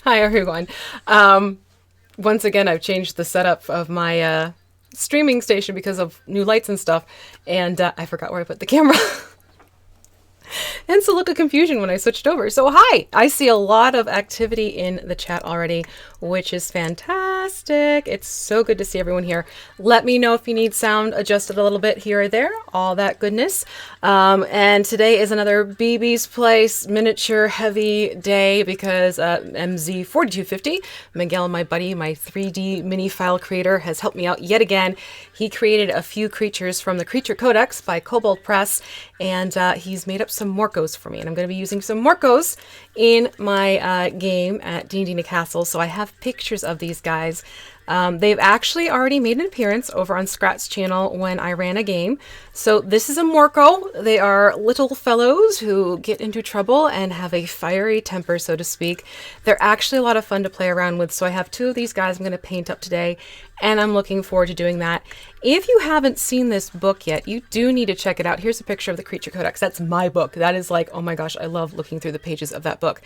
Hi, everyone. Once again, I've changed the setup of my streaming station because of new lights and stuff, and I forgot where I put the camera. Hence the look of confusion when I switched over. So hi, I see a lot of activity in the chat already, which is fantastic. It's so good to see everyone here. Let me know if you need sound adjusted a little bit here or there, all that goodness. And today is another BB's Place miniature heavy day because MZ4250, Miguel, my buddy, my 3D mini file creator, has helped me out yet again. He created a few creatures from the Creature Codex by Kobold Press, and he's made up some Morkos for me. And I'm going to be using some Morkos in my game at D&D Castle. So I have pictures of these guys. They've actually already made an appearance over on Scrat's channel when I ran a game. So this is a Morko. They are little fellows who get into trouble and have a fiery temper, so to speak. They're actually a lot of fun to play around with. So I have two of these guys I'm going to paint up today, and I'm looking forward to doing that. If you haven't seen this book yet, you do need to check it out. Here's a picture of the Creature Codex. That's my book. That is like, oh my gosh, I love looking through the pages of that book.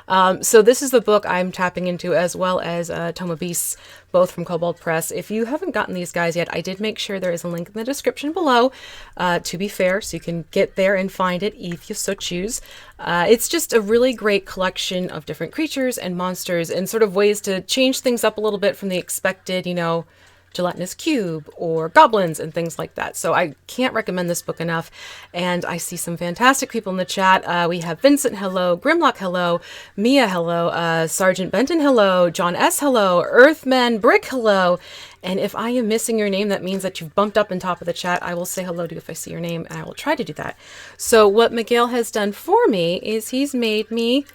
So this is the book I'm tapping into, as well as Tome of Beasts, both from Kobold Press. If you haven't gotten these guys yet, I did make sure there is a link in the description below, to be fair, so you can get there and find it if you so choose. It's just a really great collection of different creatures and monsters and sort of ways to change things up a little bit from the expected, you know, gelatinous cube or goblins and things like that. So I can't recommend this book enough. And I see some fantastic people in the chat. We have Vincent, hello. Grimlock, hello. Mia, hello. Sergeant Benton, hello. John S, hello. Earthman Brick, hello. And if I am missing your name, that means that you've bumped up on top of the chat. I will say hello to you if I see your name, and I will try to do that. So what Miguel has done for me is he's made me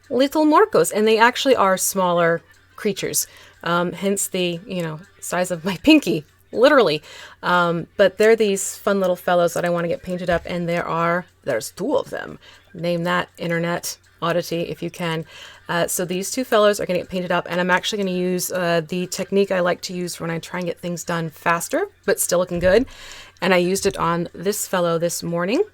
little Morkos, and they actually are smaller creatures. Hence the, you know, size of my pinky, literally. But they're these fun little fellows that I want to get painted up, and there's two of them. Name that, internet oddity, if you can. So these two fellows are going to get painted up, and I'm actually going to use the technique I like to use when I try and get things done faster, but still looking good. And I used it on this fellow this morning.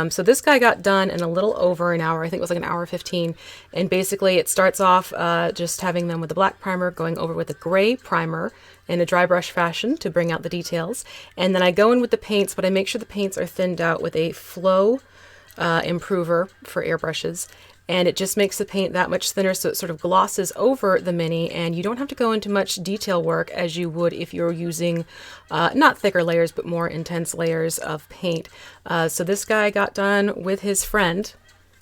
So this guy got done in a little over an hour. I think it was like an hour 15. And basically it starts off just having them with the black primer, going over with a gray primer in a dry brush fashion to bring out the details. And then I go in with the paints, but I make sure the paints are thinned out with a flow improver for airbrushes. And it just makes the paint that much thinner, so it sort of glosses over the mini, and you don't have to go into much detail work as you would if you're using not thicker layers, but more intense layers of paint. So this guy got done with his friend.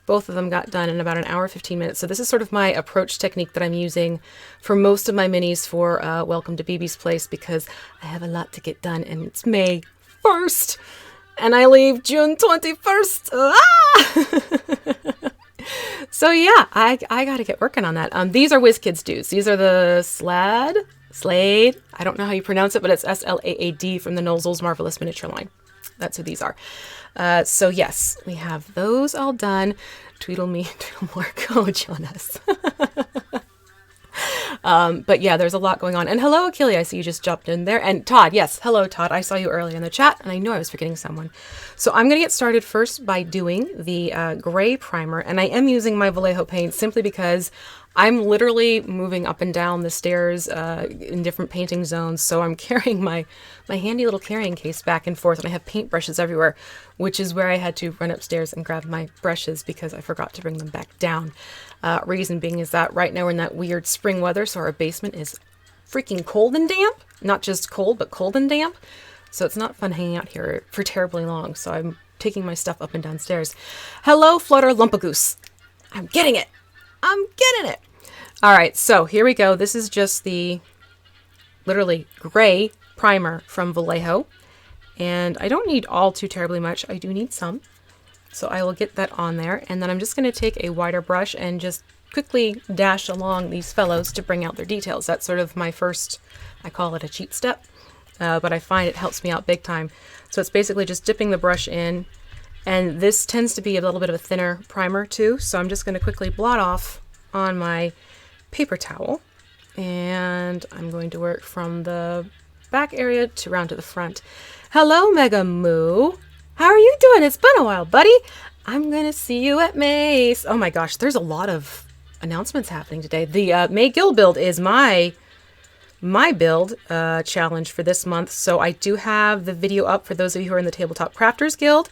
Both of them got done in about an hour, 15 minutes. So this is sort of my approach technique that I'm using for most of my minis for Welcome to BB's Place, because I have a lot to get done, and it's May 1st, and I leave June 21st. Ah! So yeah, I got to get working on that. These are WizKids dudes. These are the Slade. I don't know how you pronounce it, but it's SLAAD from the Nolzels Marvelous Miniature line. That's who these are. So yes, we have those all done. Tweedle me, tweedle Morko, Jonas. But yeah, there's a lot going on. And hello, Achille. I see you just jumped in there. And Todd, yes. Hello, Todd. I saw you earlier in the chat, and I knew I was forgetting someone. So I'm going to get started first by doing the gray primer. And I am using my Vallejo paint simply because I'm literally moving up and down the stairs in different painting zones. So I'm carrying my handy little carrying case back and forth, and I have paint brushes everywhere, which is where I had to run upstairs and grab my brushes because I forgot to bring them back down. Reason being is that right now we're in that weird spring weather, so our basement is freaking cold and damp. Not just cold, but cold and damp. So it's not fun hanging out here for terribly long. So I'm taking my stuff up and downstairs. Hello, Flutter Lumpagoose. I'm getting it. I'm getting it. All right, so here we go. This is just the literally gray primer from Vallejo. And I don't need all too terribly much. I do need some. So I will get that on there. And then I'm just going to take a wider brush and just quickly dash along these fellows to bring out their details. That's sort of my first, I call it a cheat step, but I find it helps me out big time. So it's basically just dipping the brush in. And this tends to be a little bit of a thinner primer too. So I'm just going to quickly blot off on my paper towel. And I'm going to work from the back area to round to the front. Hello, Mega Moo. How are you doing? It's been a while, buddy. I'm going to see you at Mace. Oh my gosh, there's a lot of announcements happening today. The May Guild build is my build challenge for this month. So I do have the video up for those of you who are in the Tabletop Crafters Guild.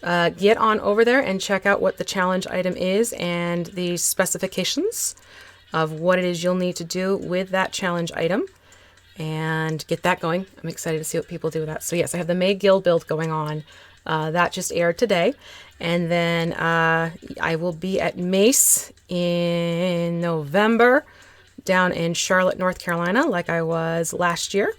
Get on over there and check out what the challenge item is and the specifications of what it is you'll need to do with that challenge item, and get that going. I'm excited to see what people do with that. So yes, I have the May Guild build going on. That just aired today. And then I will be at Mace in November down in Charlotte, North Carolina, like I was last year.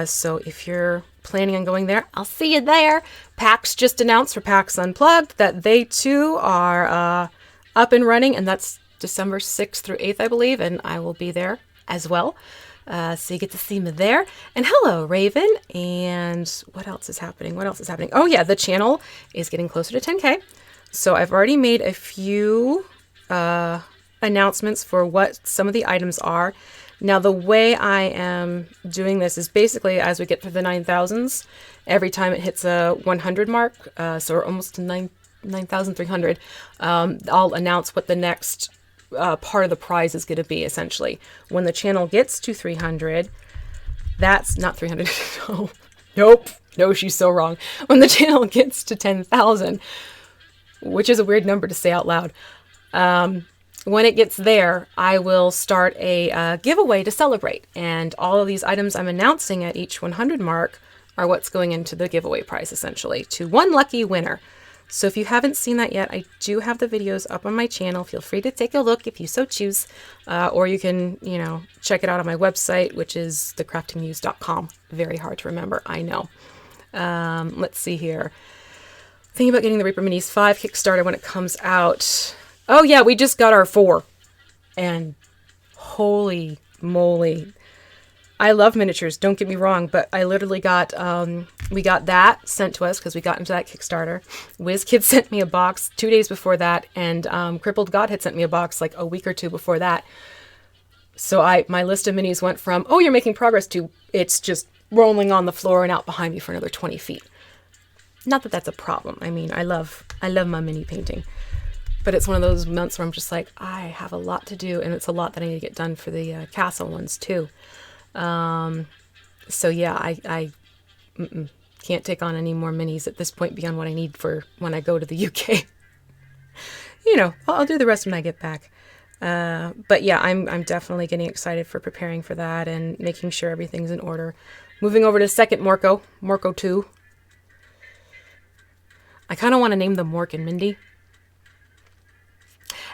So if you're planning on going there, I'll see you there. PAX just announced for PAX Unplugged that they too are up and running, and that's December 6th through 8th, I believe, and I will be there as well. So you get to see me there. And hello, Raven. And what else is happening? Oh yeah, the channel is getting closer to 10K. So I've already made a few announcements for what some of the items are. Now, the way I am doing this is basically as we get to the 9,000s, every time it hits a 100 mark, so we're almost to 9,300, I'll announce what the next part of the prize is going to be, essentially. When the channel gets to 300, that's not 300. No, she's so wrong. When the channel gets to 10,000, which is a weird number to say out loud, when it gets there, I will start a giveaway to celebrate. And all of these items I'm announcing at each 100 mark are what's going into the giveaway prize, essentially, to one lucky winner. So if you haven't seen that yet, I do have the videos up on my channel. Feel free to take a look if you so choose. Or you can, check it out on my website, which is thecraftingmuse.com. Very hard to remember, I know. Let's see here. Thinking about getting the Reaper Minis 5 Kickstarter when it comes out. Oh yeah, we just got our 4. And holy moly. I love miniatures, don't get me wrong, but I literally got, we got that sent to us because we got into that Kickstarter. WizKids sent me a box 2 days before that, and Crippled God had sent me a box like a week or two before that. So my list of minis went from, oh, you're making progress, to it's just rolling on the floor and out behind me for another 20 feet. Not that that's a problem. I mean, I love my mini painting. But it's one of those months where I'm just like, I have a lot to do, and it's a lot that I need to get done for the castle ones too. So yeah, I can't take on any more minis at this point beyond what I need for when I go to the UK. I'll do the rest when I get back. But yeah, I'm definitely getting excited for preparing for that and making sure everything's in order. Moving over to second Morko 2. I kind of want to name them Mork and Mindy.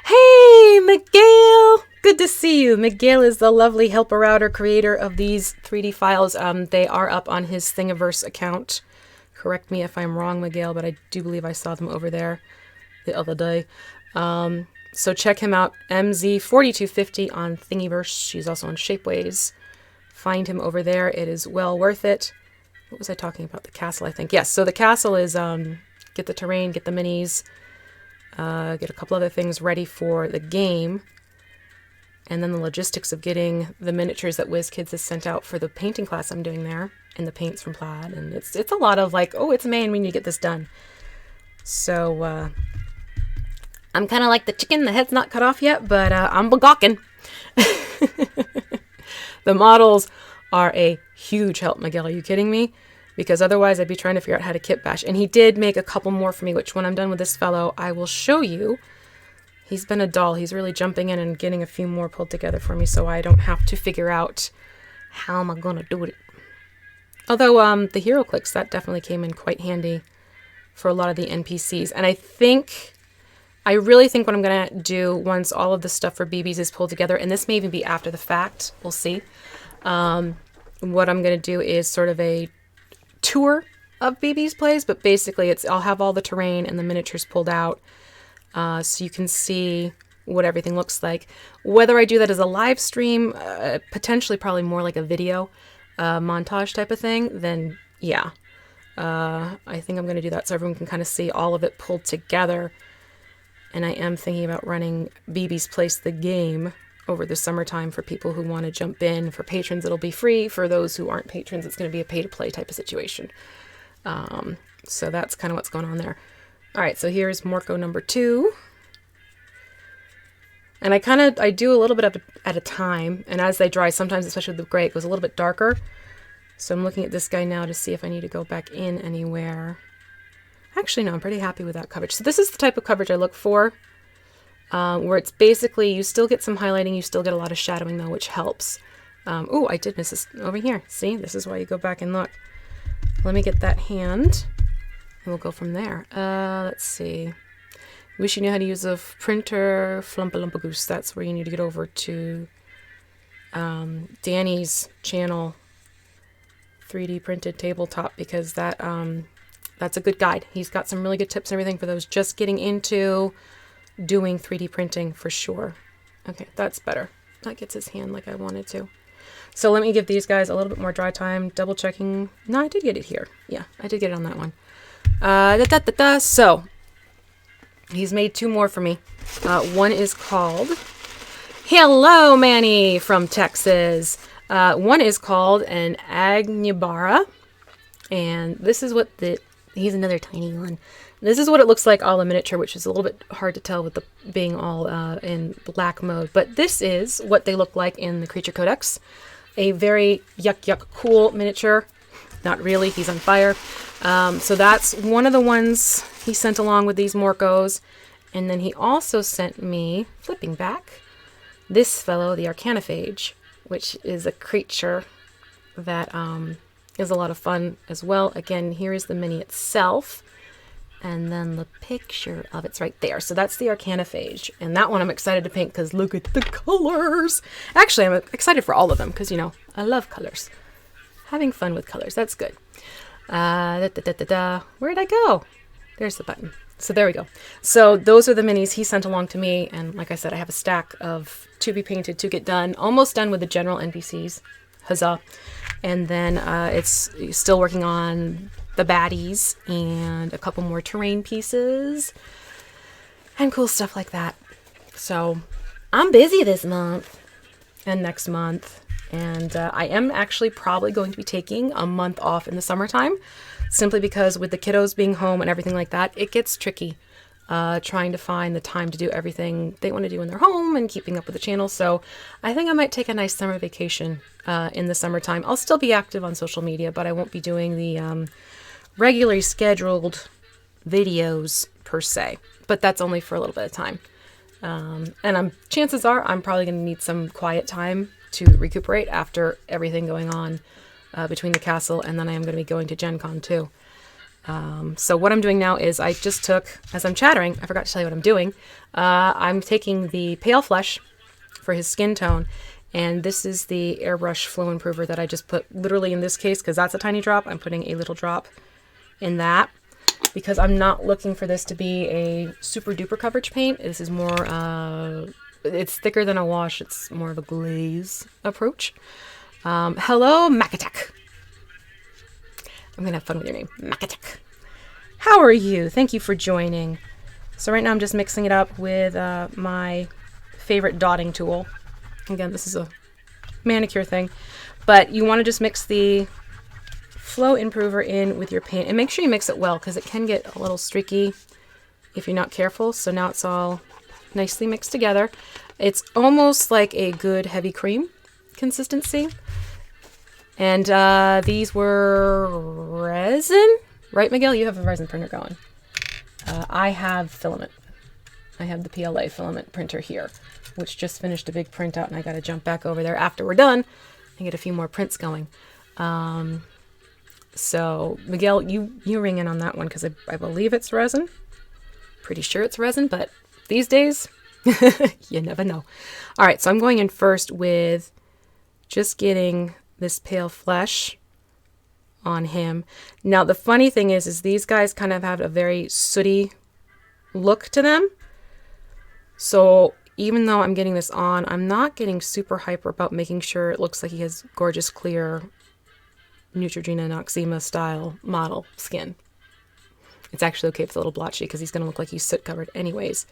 Hey, Miguel! Good to see you. Miguel is the lovely helper outer creator of these 3D files. They are up on his Thingiverse account. Correct me if I'm wrong, Miguel, but I do believe I saw them over there the other day. So check him out, MZ4250 on Thingiverse. She's also on Shapeways. Find him over there. It is well worth it. What was I talking about? The castle, I think. Yes, so the castle is get the terrain, get the minis, get a couple other things ready for the game, and then the logistics of getting the miniatures that WizKids has sent out for the painting class I'm doing there, and the paints from Plaid, and it's a lot of like, oh, it's May and we need to get this done. So I'm kind of like the chicken, the head's not cut off yet, but I'm gawking. The models are a huge help, Miguel. Are you kidding me? Because otherwise I'd be trying to figure out how to kitbash. And he did make a couple more for me, which when I'm done with this fellow, I will show you. He's been a doll. He's really jumping in and getting a few more pulled together for me, so I don't have to figure out how am I going to do it. Although the hero clicks, that definitely came in quite handy for a lot of the NPCs. And I really think what I'm going to do once all of the stuff for BBs is pulled together, and this may even be after the fact, we'll see. What I'm going to do is sort of a tour of BB's plays, but basically I'll have all the terrain and the miniatures pulled out so you can see what everything looks like. Whether I do that as a live stream, potentially probably more like a video montage type of thing, then yeah. I think I'm going to do that so everyone can kind of see all of it pulled together. And I am thinking about running BB's Place the game over the summertime for people who want to jump in. For patrons, it'll be free. For those who aren't patrons, it's going to be a pay-to-play type of situation. So that's kind of what's going on there. All right, so here's Morko number 2. And I do a little bit at a time, and as they dry, sometimes, especially with the gray, it goes a little bit darker. So I'm looking at this guy now to see if I need to go back in anywhere. Actually, no, I'm pretty happy with that coverage. So this is the type of coverage I look for, where it's basically, you still get some highlighting, you still get a lot of shadowing though, which helps. Oh, I did miss this over here. See, this is why you go back and look. Let me get that hand, and we'll go from there. Let's see. Wish you knew how to use a printer, flumpa lumpa goose. That's where you need to get over to Danny's channel, 3D printed tabletop, because that's a good guide. He's got some really good tips and everything for those just getting into doing 3D printing for sure. Okay, that's better. That gets his hand like I wanted to. So let me give these guys a little bit more dry time, double checking. No, I did get it here. Yeah, I did get it on that one. So he's made 2 more for me. One is called Hello Manny from Texas. One is called an Agnibara, and this is what he's another tiny one. This is what it looks like all in miniature, which is a little bit hard to tell with the being all in black mode. But this is what they look like in the Creature Codex. A very yuck cool miniature. Not really, he's on fire. So that's one of the ones he sent along with these Morkos. And then he also sent me, flipping back, this fellow, the Arcanophage, which is a creature that is a lot of fun as well. Again, here is the mini itself. And then the picture of it's right there. So that's the Arcanophage. And that one I'm excited to paint because look at the colors. Actually, I'm excited for all of them because, you know, I love colors. Having fun with colors. That's good. Where did I go? There's the button. So there we go. So those are the minis he sent along to me. And like I said, I have a stack of to be painted, to get done. Almost done with the general NPCs. Huzzah. And then it's still working on the baddies and a couple more terrain pieces and cool stuff like that. So I'm busy this month and next month. And I am actually probably going to be taking a month off in the summertime, simply because with the kiddos being home and everything like that, it gets tricky trying to find the time to do everything they want to do when they're home and keeping up with the channel. So I think I might take a nice summer vacation in the summertime. I'll still be active on social media, but I won't be doing the regularly scheduled videos per se. But that's only for a little bit of time. And chances are I'm probably going to need some quiet time to recuperate after everything going on between the castle, and then I am going to be going to Gen Con too. So what I'm doing now is I just took, as I'm chattering, I forgot to tell you what I'm doing. I'm taking the Pale Flesh for his skin tone, and this is the airbrush flow improver that I just put literally in this case, because that's a tiny drop. I'm putting a little drop in that because I'm not looking for this to be a super duper coverage paint. This is more, it's thicker than a wash. It's more of a glaze approach. Hello, Makatek. I'm going to have fun with your name. Makatek. How are you? Thank you for joining. So right now I'm just mixing it up with my favorite dotting tool. Again, this is a manicure thing. But you want to just mix the flow improver in with your paint. And make sure you mix it well because it can get a little streaky if you're not careful. So now it's all nicely mixed together. It's almost like a good heavy cream consistency. And these were resin, right, Miguel? You have a resin printer going. I have filament. I have the PLA filament printer here, which just finished a big print out, and I got to jump back over there after we're done and get a few more prints going. So Miguel, you ring in on that one because I believe it's resin. Pretty sure it's resin, but these days, you never know. All right, so I'm going in first with just getting this pale flesh on him. Now the funny thing is these guys kind of have a very sooty look to them. So even though I'm getting this on, I'm not getting super hyper about making sure it looks like he has gorgeous, clear Neutrogena Noxema style model skin. It's actually okay if it's a little blotchy because he's going to look like he's soot covered anyways.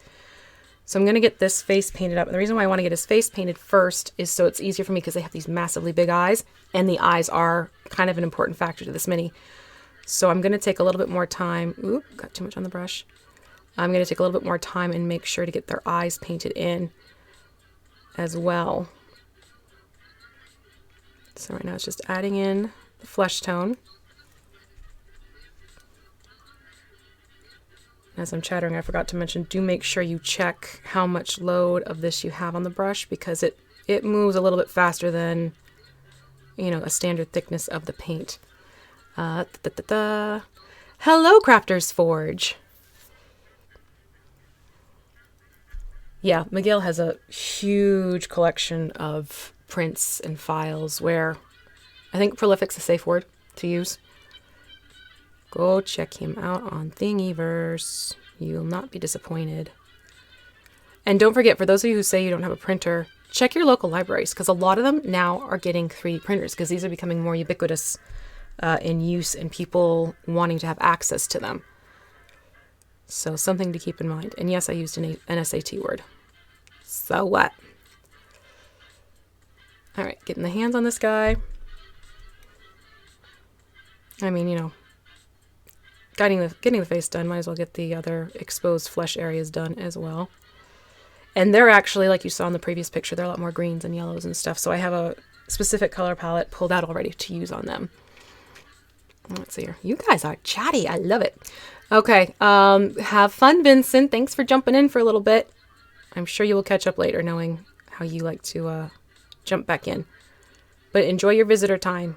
So I'm going to get this face painted up. And the reason why I want to get his face painted first is so it's easier for me because they have these massively big eyes, and the eyes are kind of an important factor to this mini. So I'm going to take a little bit more time. Oop, got too much on the brush. I'm going to take a little bit more time and make sure to get their eyes painted in. as well. So right now it's just adding in the flesh tone. As I'm chattering, I forgot to mention, do make sure you check how much load of this you have on the brush, because it moves a little bit faster than, you know, a standard thickness of the paint. Hello, Crafter's Forge. Yeah, Miguel has a huge collection of prints and files where I think prolific's a safe word to use. Go check him out on Thingiverse. You'll not be disappointed. And don't forget, for those of you who say you don't have a printer, check your local libraries, because a lot of them now are getting 3D printers, because these are becoming more ubiquitous in use and people wanting to have access to them. So something to keep in mind. And yes, I used an SAT word. So what? All right, getting the hands on this guy. I mean, you know, getting the face done, might as well get the other exposed flesh areas done as well. And they're actually, like you saw in the previous picture, they're a lot more greens and yellows and stuff. So I have a specific color palette pulled out already to use on them. Let's see here. You guys are chatty. I love it. Okay. Have fun, Vincent. Thanks for jumping in for a little bit. I'm sure you will catch up later, knowing how you like to jump back in. But enjoy your visitor time.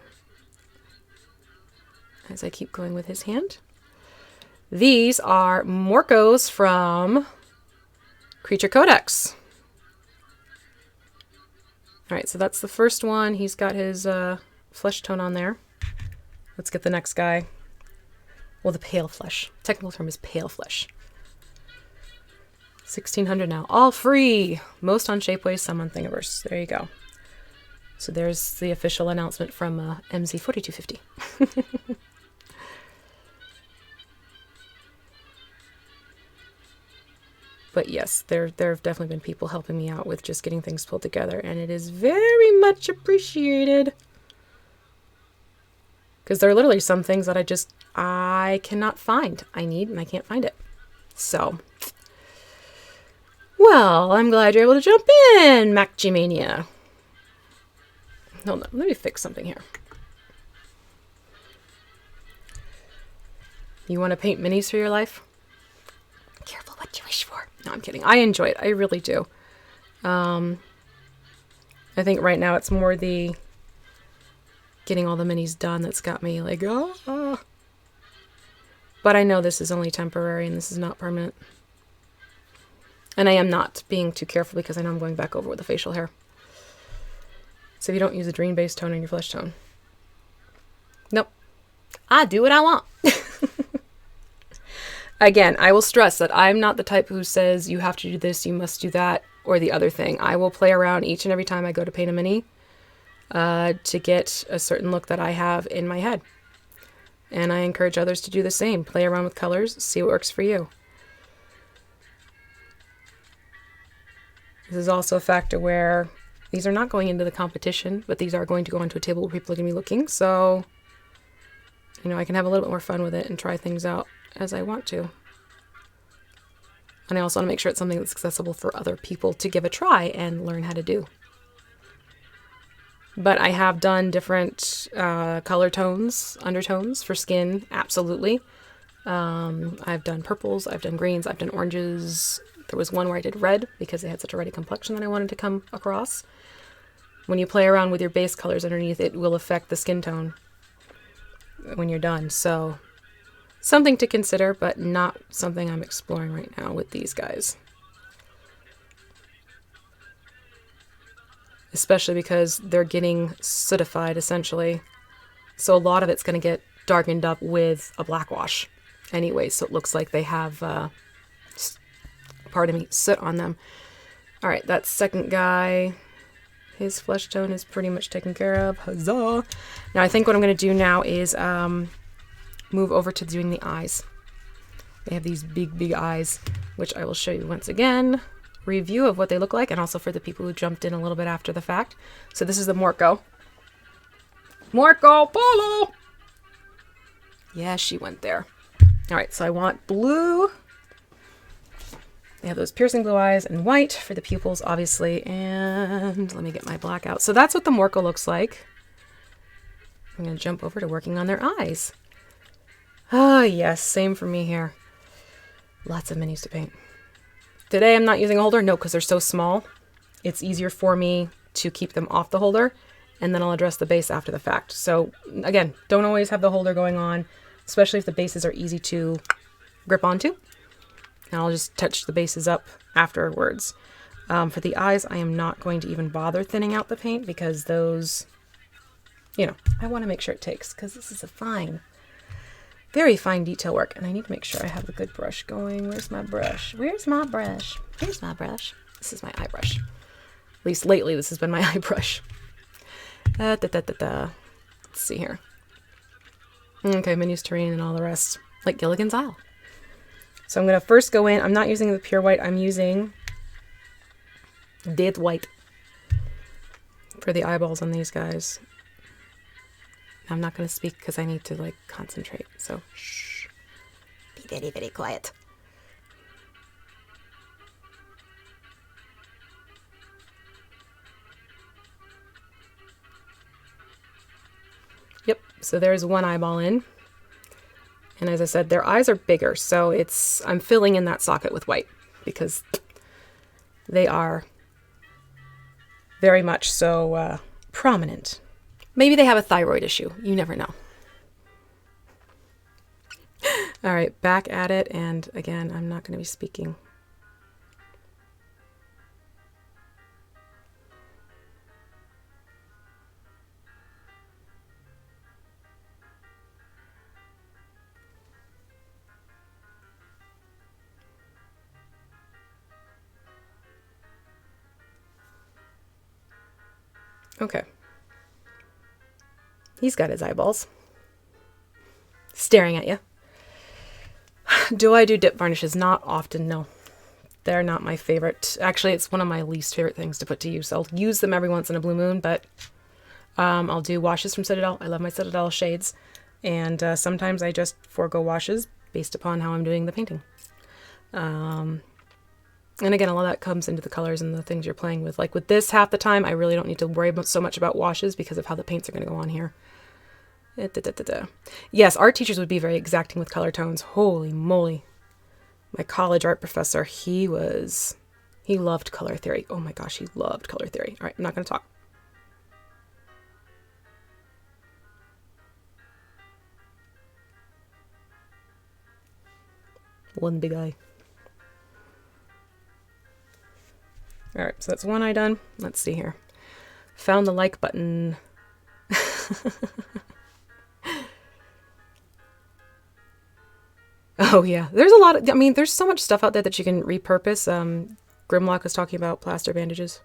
As I keep going with his hand. These are Morkos from Creature Codex. All right, so that's the first one. He's got his flesh tone on there. Let's get the next guy. Well, the pale flesh. Technical term is pale flesh. 1,600 now. All free. Most on Shapeways, some on Thingiverse. There you go. So there's the official announcement from MZ4250. But yes, there have definitely been people helping me out with just getting things pulled together, and it is very much appreciated. Because there are literally some things that I cannot find. I need and I can't find it. So, well, I'm glad you're able to jump in, MacGmania. Hold on, let me fix something here. You want to paint minis for your life? Careful what you wish for. No, I'm kidding. I enjoy it. I really do. I think right now it's more the getting all the minis done that's got me like, oh. But I know this is only temporary and this is not permanent. And I am not being too careful because I know I'm going back over with the facial hair. So if you don't use a green base tone in your flesh tone. Nope. I do what I want. Again, I will stress that I'm not the type who says you have to do this, you must do that, or the other thing. I will play around each and every time I go to paint a mini to get a certain look that I have in my head. And I encourage others to do the same. Play around with colors, see what works for you. This is also a factor where these are not going into the competition, but these are going to go onto a table where people are going to be looking. So, you know, I can have a little bit more fun with it and try things out as I want to. And I also want to make sure it's something that's accessible for other people to give a try and learn how to do. But I have done different color tones, undertones for skin, absolutely. I've done purples, I've done greens, I've done oranges. There was one where I did red because they had such a reddy complexion that I wanted to come across. When you play around with your base colors underneath, it will affect the skin tone when you're done. So something to consider, but not something I'm exploring right now with these guys. Especially because they're getting sootified, essentially. So a lot of it's going to get darkened up with a black wash anyway, so it looks like they have, soot on them. All right, that second guy, his flesh tone is pretty much taken care of. Huzzah! Now I think what I'm going to do now is move over to doing the eyes. They have these big, big eyes, which I will show you once again. Review of what they look like, and also for the people who jumped in a little bit after the fact. So this is the Morko. Morko Polo! Yeah, she went there. All right, so I want blue They have those piercing blue eyes and white for the pupils, obviously. And let me get my black out. So that's what the Morko looks like. I'm going to jump over to working on their eyes. Ah, yes, same for me here. Lots of minis to paint. Today I'm not using a holder. No, because they're so small. It's easier for me to keep them off the holder, and then I'll address the base after the fact. So again, don't always have the holder going on, especially if the bases are easy to grip onto. And I'll just touch the bases up afterwards. For the eyes, I am not going to even bother thinning out the paint because those, you know, I want to make sure it takes, because this is a fine, very fine detail work. And I need to make sure I have a good brush going. Where's my brush? Where's my brush? Here's my brush. This is my eye brush. At least lately, this has been my eye brush. Let's see here. Okay, Mini's Terrain and all the rest, like Gilligan's Isle. So I'm going to first go in. I'm not using the pure white. I'm using dead white for the eyeballs on these guys. I'm not going to speak because I need to like concentrate. So shh. Be very, very quiet. Yep. So there's one eyeball in. And as I said, their eyes are bigger, so I'm filling in that socket with white because they are very much so prominent. Maybe they have a thyroid issue. You never know. All right, back at it. And again, I'm not going to be speaking. Okay. He's got his eyeballs staring at you. Do I do dip varnishes? Not often, no. They're not my favorite. Actually, it's one of my least favorite things to put to use. I'll use them every once in a blue moon, but I'll do washes from Citadel. I love my Citadel shades. And sometimes I just forego washes based upon how I'm doing the painting. And again, all of that comes into the colors and the things you're playing with. Like with this, half the time, I really don't need to worry so much about washes because of how the paints are going to go on here. Yes, art teachers would be very exacting with color tones. Holy moly. My college art professor, he loved color theory. Oh my gosh, he loved color theory. All right, I'm not going to talk. One big eye. All right, so that's one eye done. Let's see here. Found the like button. Oh yeah, there's a lot of, I mean, there's so much stuff out there that you can repurpose. Grimlock was talking about plaster bandages.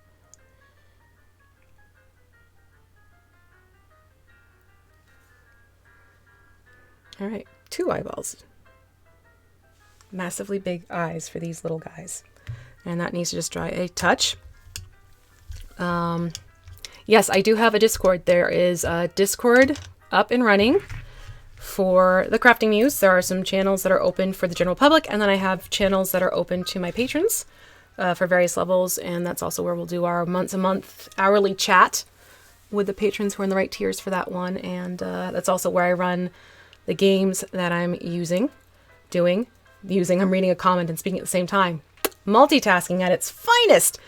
All right, 2 eyeballs. Massively big eyes for these little guys. And that needs to just dry a touch. Yes, I do have a Discord. There is a Discord up and running for the Crafting Muse. There are some channels that are open for the general public, and then I have channels that are open to my patrons for various levels, and that's also where we'll do our once-a-month hourly chat with the patrons who are in the right tiers for that one, and that's also where I run the games that I'm using. I'm reading a comment and speaking at the same time. Multitasking at its finest.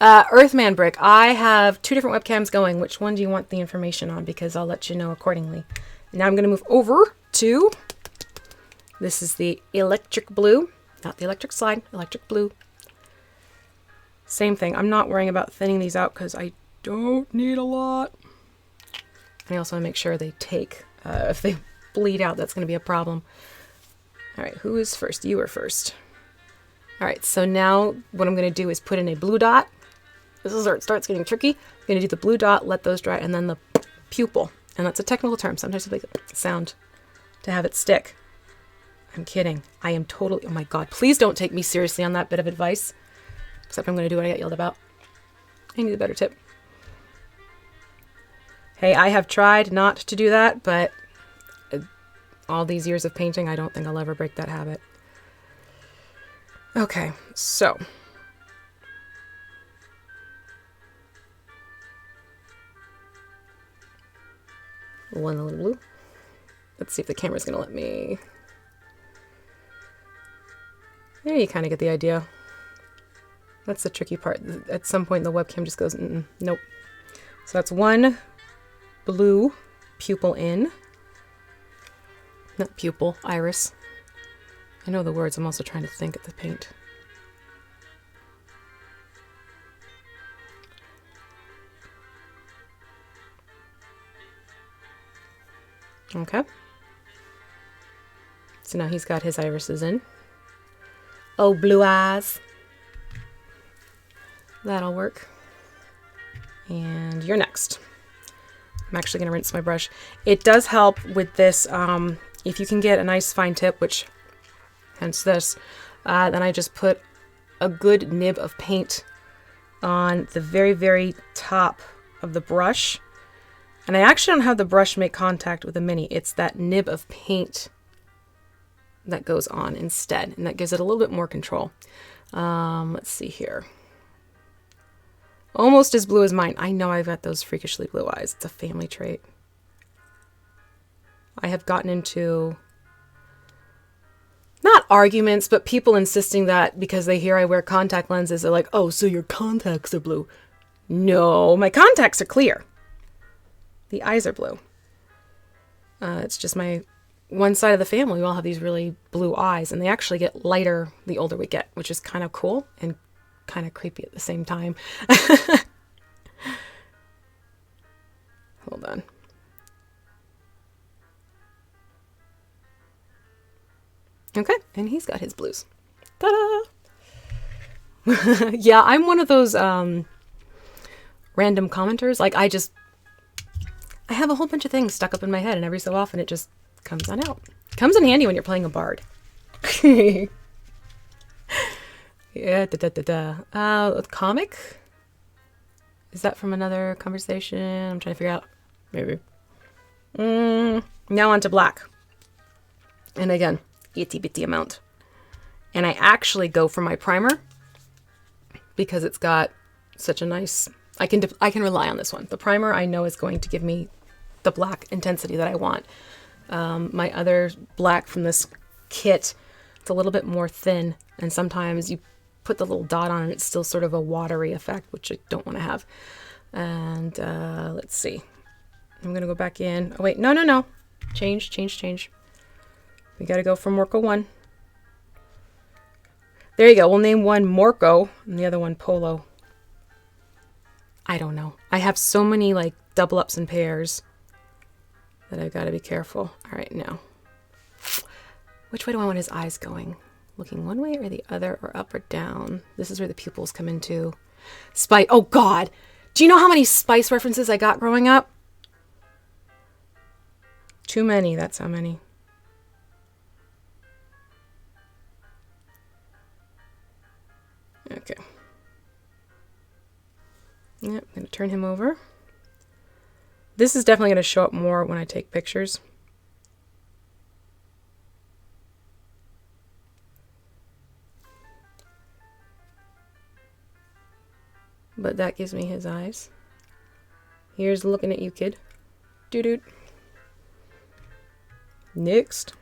Earthman Brick. I have 2 different webcams going. Which one do you want the information on? Because I'll let you know accordingly. Now I'm going to move over to, this is the electric blue, not the electric slide, electric blue. Same thing. I'm not worrying about thinning these out because I don't need a lot. I also want to make sure they take. If they bleed out, that's going to be a problem. All right, who is first? You are first. All right, so now what I'm going to do is put in a blue dot. This is where it starts getting tricky. I'm going to do the blue dot, let those dry, and then the pupil. And that's a technical term. Sometimes you make a sound to have it stick. I'm kidding. I am totally, oh my God, please don't take me seriously on that bit of advice. Except I'm going to do what I got yelled about. I need a better tip. Hey, I have tried not to do that, but all these years of painting, I don't think I'll ever break that habit. Okay, so one little blue. Let's see if the camera's gonna let me. There, you kind of get the idea. That's the tricky part. At some point, the webcam just goes, nope. So that's one blue pupil in. Not pupil, iris. I know the words, I'm also trying to think at the paint. Okay. So now he's got his irises in. Oh, blue eyes. That'll work. And you're next. I'm actually going to rinse my brush. It does help with this, if you can get a nice fine tip, which hence this, then I just put a good nib of paint on the very, very top of the brush. And I actually don't have the brush make contact with the mini. It's that nib of paint that goes on instead, and that gives it a little bit more control. Let's see here. Almost as blue as mine. I know I've got those freakishly blue eyes. It's a family trait. I have gotten into, not arguments, but people insisting that because they hear I wear contact lenses, they're like, oh, so your contacts are blue. No, my contacts are clear. The eyes are blue. It's just my one side of the family. We all have these really blue eyes, and they actually get lighter the older we get, which is kind of cool and kind of creepy at the same time. Hold on. Okay, and he's got his blues. Ta-da! Yeah, I'm one of those random commenters. Like, I have a whole bunch of things stuck up in my head, and every so often it just comes on out. Comes in handy when you're playing a bard. Yeah, comic? Is that from another conversation? I'm trying to figure out. Maybe. Now on to black. And again, itty bitty amount. And I actually go for my primer because it's got such a nice, I can rely on this one. The primer I know is going to give me the black intensity that I want. My other black from this kit, it's a little bit more thin, and sometimes you put the little dot on and it's still sort of a watery effect, which I don't want to have. And let's see. I'm going to go back in. Oh, wait. No. Change. We got to go for Morko 1. There you go. We'll name one Morko and the other one Polo. I don't know. I have so many like double ups and pairs that I've got to be careful. All right, now. Which way do I want his eyes going? Looking one way or the other, or up or down? This is where the pupils come into. Spice. Oh, God. Do you know how many Spice references I got growing up? Too many. That's how many. Okay. Yep, I'm going to turn him over. This is definitely going to show up more when I take pictures. But that gives me his eyes. Here's looking at you, kid. Doo-doo. Next.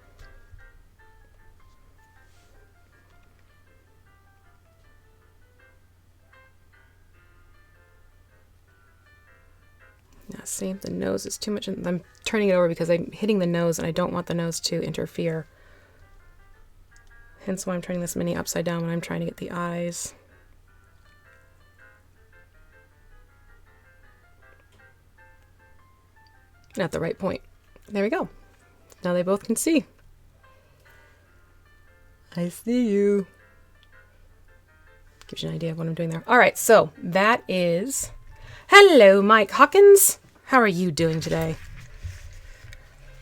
Now see if the nose is too much. I'm turning it over because I'm hitting the nose and I don't want the nose to interfere. Hence why I'm turning this mini upside down when I'm trying to get the eyes. At the right point. There we go. Now they both can see. I see you. Gives you an idea of what I'm doing there. All right, so that is... Hello, Mike Hawkins. How are you doing today?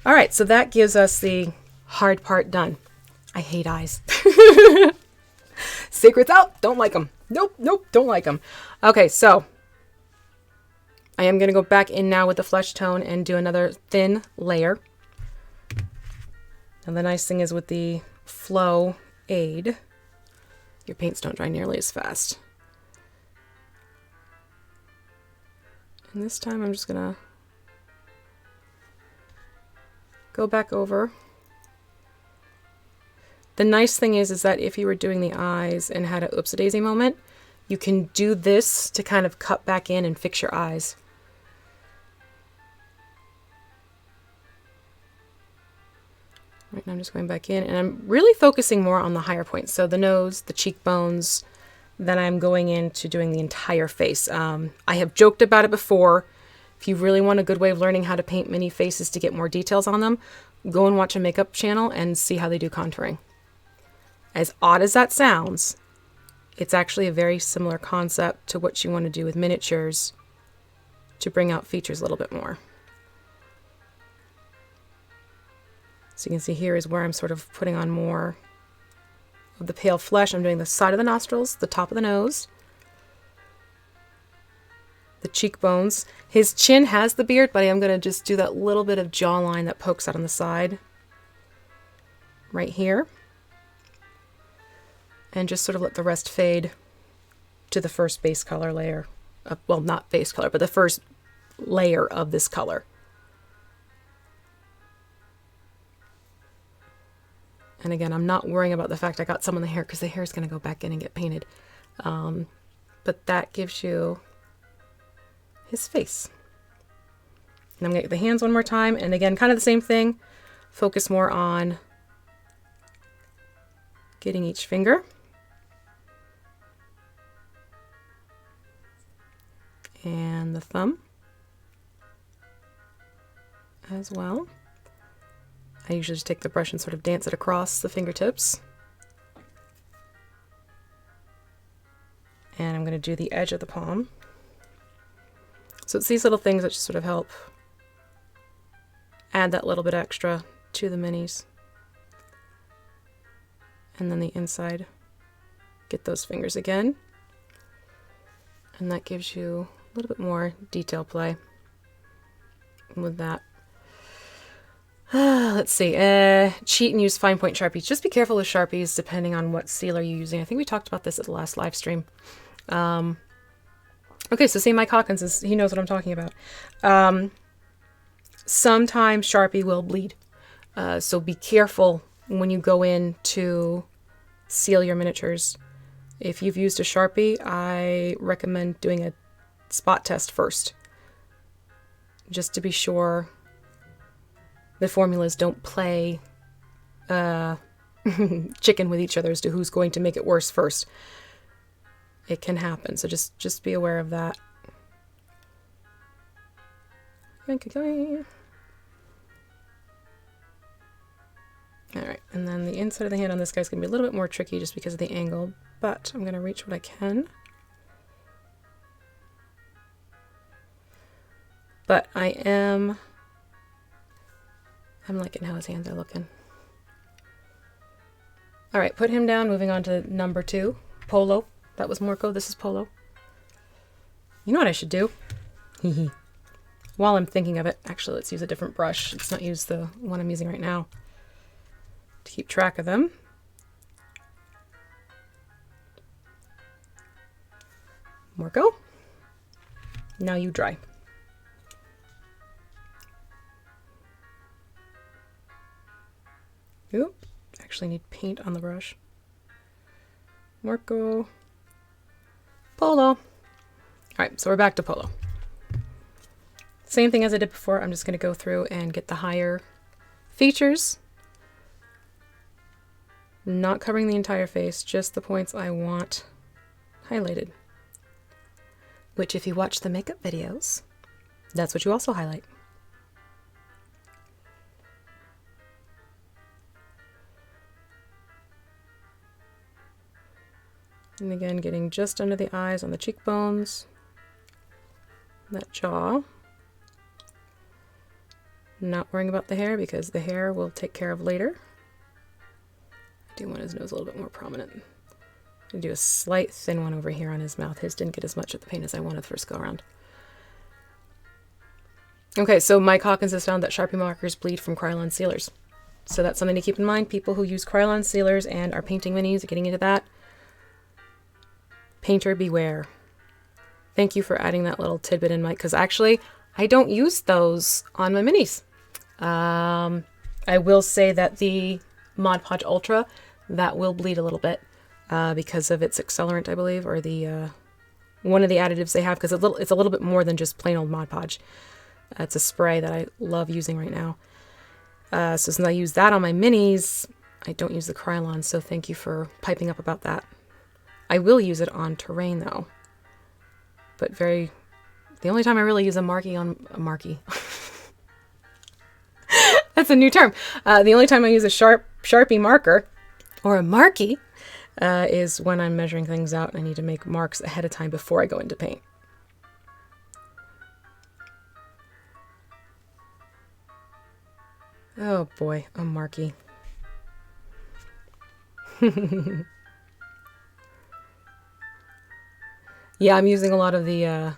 All right, so that gives us the hard part done. I hate eyes. Secrets out. Don't like them. Nope, don't like them. Okay, so I am going to go back in now with the flesh tone and do another thin layer. And the nice thing is with the flow aid, your paints don't dry nearly as fast. And this time I'm just gonna go back over. The nice thing is that if you were doing the eyes and had a oops-a-daisy moment, you can do this to kind of cut back in and fix your eyes. Right now I'm just going back in, and I'm really focusing more on the higher points. So the nose, the cheekbones, then I'm going into doing the entire face. I have joked about it before. If you really want a good way of learning how to paint mini faces to get more details on them, go and watch a makeup channel and see how they do contouring. As odd as that sounds, it's actually a very similar concept to what you want to do with miniatures to bring out features a little bit more. So you can see here is where I'm sort of putting on more of the pale flesh. I'm doing the side of the nostrils, the top of the nose, the cheekbones. His chin has the beard, but I am going to just do that little bit of jawline that pokes out on the side right here. And just sort of let the rest fade to the first base color layer. Well, not base color, but the first layer of this color. And again, I'm not worrying about the fact I got some on the hair because the hair is going to go back in and get painted. But that gives you his face. And I'm going to get the hands one more time. And again, kind of the same thing. Focus more on getting each finger. And the thumb as well. I usually just take the brush and sort of dance it across the fingertips. And I'm going to do the edge of the palm. So it's these little things that just sort of help add that little bit extra to the minis. And then the inside, get those fingers again. And that gives you a little bit more detail play with that. Let's see, cheat and use fine point Sharpies. Just be careful with Sharpies depending on what sealer you're using. I think we talked about this at the last live stream. Okay, so say Mike Hawkins, he knows what I'm talking about. Sometimes Sharpie will bleed. So be careful when you go in to seal your miniatures. If you've used a Sharpie, I recommend doing a spot test first, just to be sure the formulas don't play chicken with each other as to who's going to make it worse first. It can happen, so just be aware of that. Alright, and then the inside of the hand on this guy's going to be a little bit more tricky just because of the angle, but I'm going to reach what I can. But I'm liking how his hands are looking. All right, put him down, moving on to number 2, Polo. That was Morko, this is Polo. You know what I should do? While I'm thinking of it, actually, let's use a different brush. Let's not use the one I'm using right now to keep track of them. Morko, now you dry. Oop, actually need paint on the brush. Morko, Polo. All right, so we're back to Polo. Same thing as I did before. I'm just going to go through and get the higher features. Not covering the entire face, just the points I want highlighted. Which, if you watch the makeup videos, that's what you also highlight. And again, getting just under the eyes on the cheekbones, that jaw. Not worrying about the hair because the hair we'll take care of later. I do want his nose a little bit more prominent. I'm going to do a slight thin one over here on his mouth. His didn't get as much of the paint as I wanted the first go around. Okay, so Mike Hawkins has found that Sharpie markers bleed from Krylon sealers. So that's something to keep in mind. People who use Krylon sealers and are painting minis, getting into that, Painter beware. Thank you for adding that little tidbit in, Mike, because actually I don't use those on my minis. I will say that the Mod Podge Ultra, that will bleed a little bit because of its accelerant, I believe, or the one of the additives they have, because it's a little bit more than just plain old Mod Podge. It's a spray that I love using right now. So since I use that on my minis, I don't use the Krylon, so thank you for piping up about that. I will use it on terrain though, but the only time I really use a marquee on a marquee. That's a new term. The only time I use a Sharpie marker or a marquee is when I'm measuring things out and I need to make marks ahead of time before I go into paint. Oh boy, a marquee. Yeah, I'm using a lot of the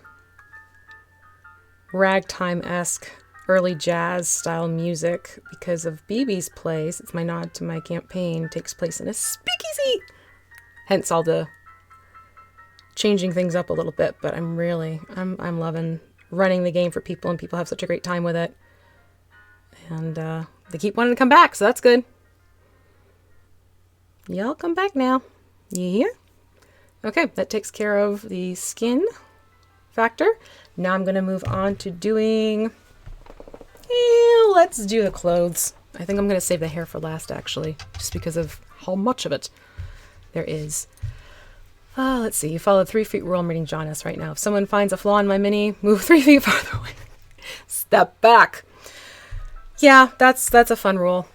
ragtime-esque early jazz style music because of BB's plays. It's my nod to my campaign. Takes place in a speakeasy. Hence all the changing things up a little bit, but I'm loving running the game for people, and people have such a great time with it. And they keep wanting to come back, so that's good. Y'all come back now. You hear? Okay, that takes care of the skin factor. Now I'm going to move on to doing... let's do the clothes. I think I'm going to save the hair for last, actually, just because of how much of it there is. Let's see. You follow the 3 feet rule. I'm reading John S. right now. If someone finds a flaw in my mini, move 3 feet farther away. Step back. Yeah, that's a fun rule.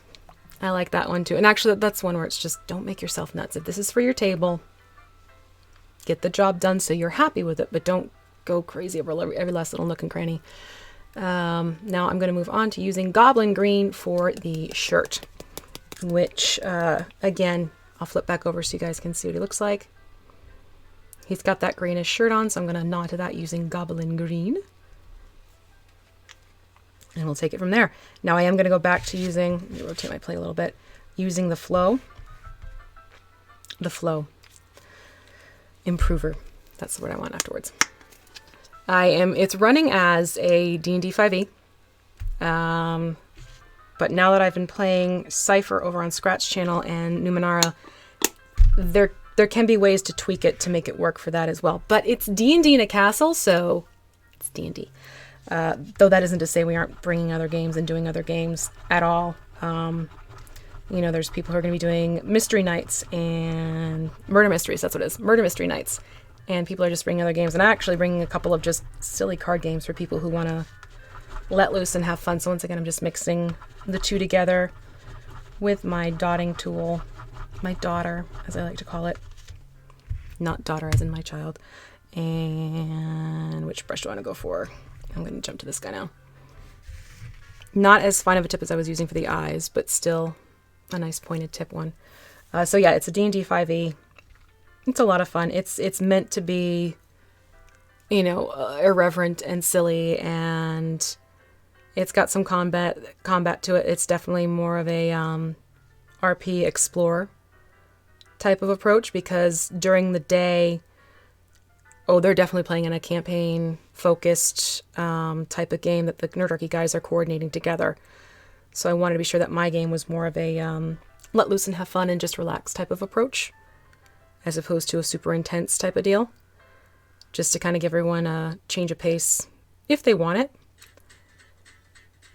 I like that one too. And actually, that's one where it's just don't make yourself nuts. If this is for your table, get the job done so you're happy with it, but don't go crazy over every last little nook and cranny. Now I'm going to move on to using Goblin Green for the shirt, which, again, I'll flip back over so you guys can see what he looks like. He's got that greenish shirt on, so I'm going to nod to that using Goblin Green. And we'll take it from there. Now I am going to go back to using, let me rotate my plate a little bit, using the flow improver. That's the word I want afterwards. It's running as a D&D 5e. But now that I've been playing Cypher over on Scratch Channel and Numenera, there can be ways to tweak it to make it work for that as well. But it's D&D in a castle, so it's D&D. Though that isn't to say we aren't bringing other games and doing other games at all. There's people who are going to be doing mystery nights and murder mysteries. That's what it is. Murder mystery nights. And people are just bringing other games. And I'm actually bringing a couple of just silly card games for people who want to let loose and have fun. So once again, I'm just mixing the two together with my dotting tool. My daughter, as I like to call it. Not daughter as in my child. And which brush do I want to go for? I'm going to jump to this guy now. Not as fine of a tip as I was using for the eyes, but still a nice pointed tip one. So yeah, it's a D&D 5e. It's a lot of fun. It's meant to be, irreverent and silly, and it's got some combat to it. It's definitely more of a RP explorer type of approach, because during the day, they're definitely playing in a campaign-focused type of game that the Nerdarchy guys are coordinating together. So I wanted to be sure that my game was more of a let loose and have fun and just relax type of approach, as opposed to a super intense type of deal. Just to kind of give everyone a change of pace if they want it.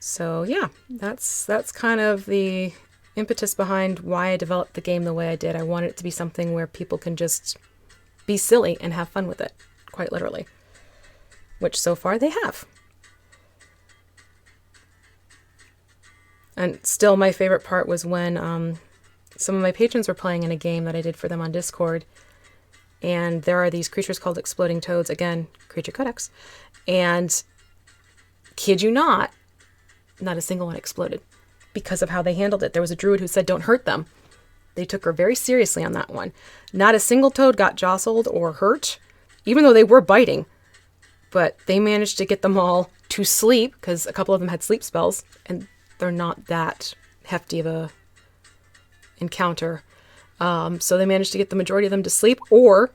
So yeah, that's kind of the impetus behind why I developed the game the way I did. I wanted it to be something where people can just be silly and have fun with it, quite literally. Which so far they have. And still my favorite part was when some of my patrons were playing in a game that I did for them on Discord. And there are these creatures called exploding toads. Again, Creature Codex. And kid you not a single one exploded because of how they handled it. There was a druid who said, don't hurt them. They took her very seriously on that one. Not a single toad got jostled or hurt, even though they were biting. But they managed to get them all to sleep, because a couple of them had sleep spells, and they're not that hefty of a encounter. So they managed to get the majority of them to sleep, or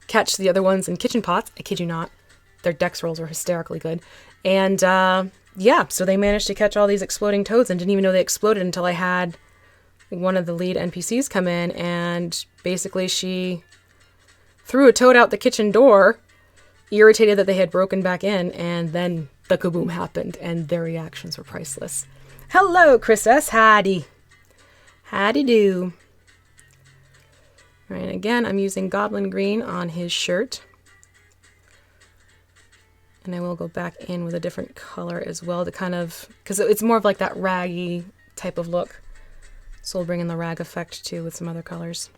catch the other ones in kitchen pots. I kid you not. Their dex rolls were hysterically good. And yeah, so they managed to catch all these exploding toads and didn't even know they exploded until I had one of the lead NPCs come in, and basically she threw a toad out the kitchen door, irritated that they had broken back in, and then the kaboom happened, and their reactions were priceless. Hello, Chris S. Howdy. Howdy do. All right, again, I'm using goblin green on his shirt. And I will go back in with a different color as well to kind of, because it's more of like that raggy type of look. So we'll bring in the rag effect too with some other colors.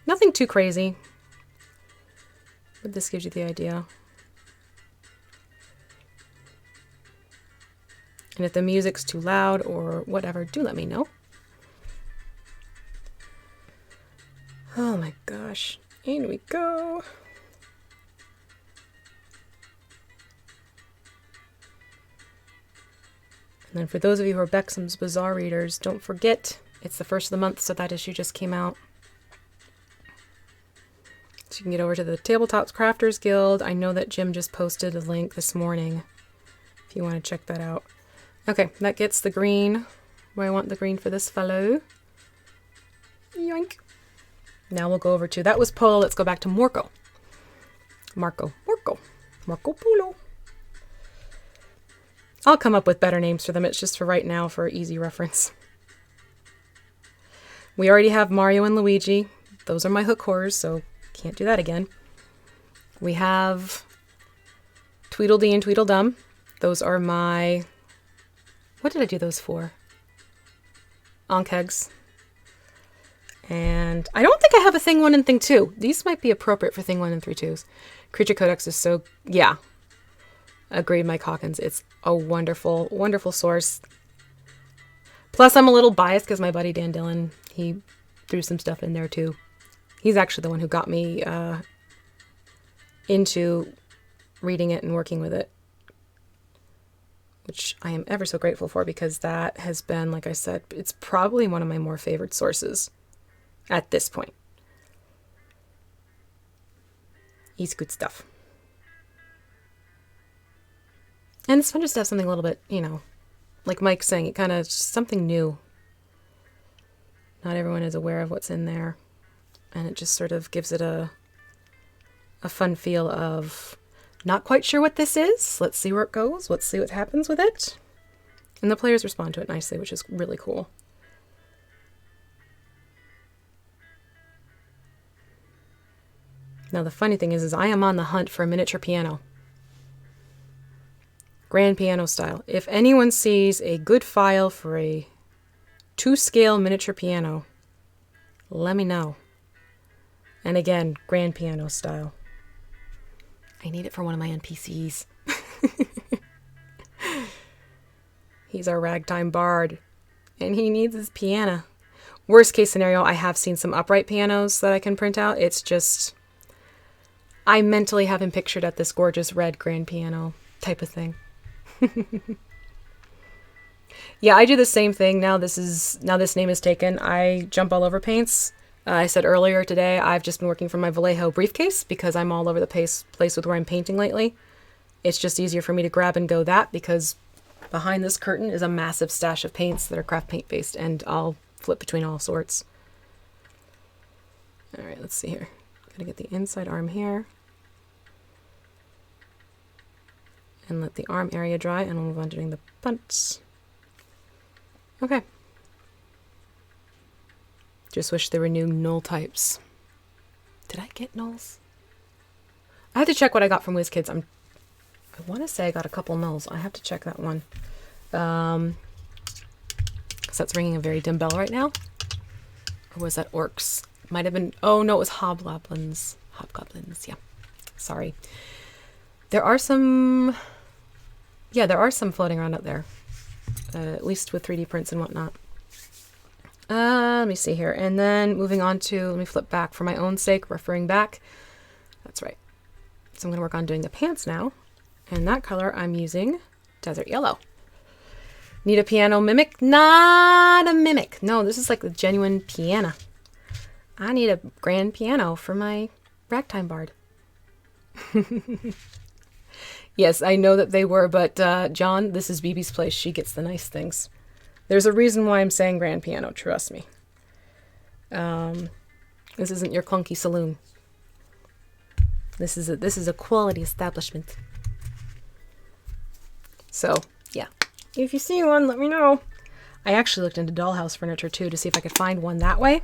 Nothing too crazy, but this gives you the idea. And if the music's too loud or whatever, do let me know. Oh my gosh, in we go. And then for those of you who are Beckham's Bazaar readers, don't forget, it's the first of the month, so that issue just came out. So you can get over to the Tabletops Crafters Guild. I know that Jim just posted a link this morning if you want to check that out. Okay, that gets the green where I want the green for this fellow. Yoink. Now we'll go over to, that was Polo, let's go back to Morko. Marco Polo. I'll come up with better names for them, it's just for right now for easy reference. We already have Mario and Luigi. Those are my hook horrors, so can't do that again. We have Tweedledee and Tweedledum. Those are my... What did I do those for? Onkegs. And I don't think I have a Thing 1 and Thing 2. These might be appropriate for Thing 1 and 3/2s. Creature Codex is so... Yeah. Agreed, Mike Hawkins. It's a wonderful, wonderful source. Plus, I'm a little biased because my buddy Dan Dillon, he threw some stuff in there too. He's actually the one who got me into reading it and working with it, which I am ever so grateful for, because that has been, like I said, it's probably one of my more favorite sources at this point. He's good stuff. And it's fun just to have something a little bit, you know, like Mike's saying, it kind of something new. Not everyone is aware of what's in there. And it just sort of gives it a fun feel of not quite sure what this is. Let's see where it goes. Let's see what happens with it. And the players respond to it nicely, which is really cool. Now the funny thing is I am on the hunt for a miniature piano. Grand piano style. If anyone sees a good file for a 2-scale miniature piano, let me know. And again, grand piano style. I need it for one of my NPCs. He's our ragtime bard, and he needs his piano. Worst case scenario, I have seen some upright pianos that I can print out. It's just, I mentally have him pictured at this gorgeous red grand piano type of thing. Yeah, I do the same thing. Now this name is taken. I jump all over paints. I said earlier today, I've just been working from my Vallejo briefcase because I'm all over the place with where I'm painting lately. It's just easier for me to grab and go that, because behind this curtain is a massive stash of paints that are craft paint based, and I'll flip between all sorts. All right, let's see here. Gotta get the inside arm here. And let the arm area dry, and we'll move on to doing the punts. Okay. Just wish there were new null types. Did I get nulls? I have to check what I got from WizKids. I want to say I got a couple nulls. I have to check that one. Because that's ringing a very dim bell right now. Or was that orcs? Might have been... Oh, no, it was hobgoblins. Hobgoblins, yeah. Sorry. There are some... Yeah, there are some floating around out there. At least with 3D prints and whatnot. Let me see here. And then moving on to... Let me flip back for my own sake, referring back. That's right. So I'm going to work on doing the pants now. And that color I'm using Desert Yellow. Need a piano mimic? Not a mimic. No, this is like the genuine piano. I need a grand piano for my ragtime bard. Yes, I know that they were, but John, this is BB's place. She gets the nice things. There's a reason why I'm saying grand piano, trust me. This isn't your clunky saloon. This is a quality establishment. So, yeah. If you see one, let me know. I actually looked into dollhouse furniture too to see if I could find one that way.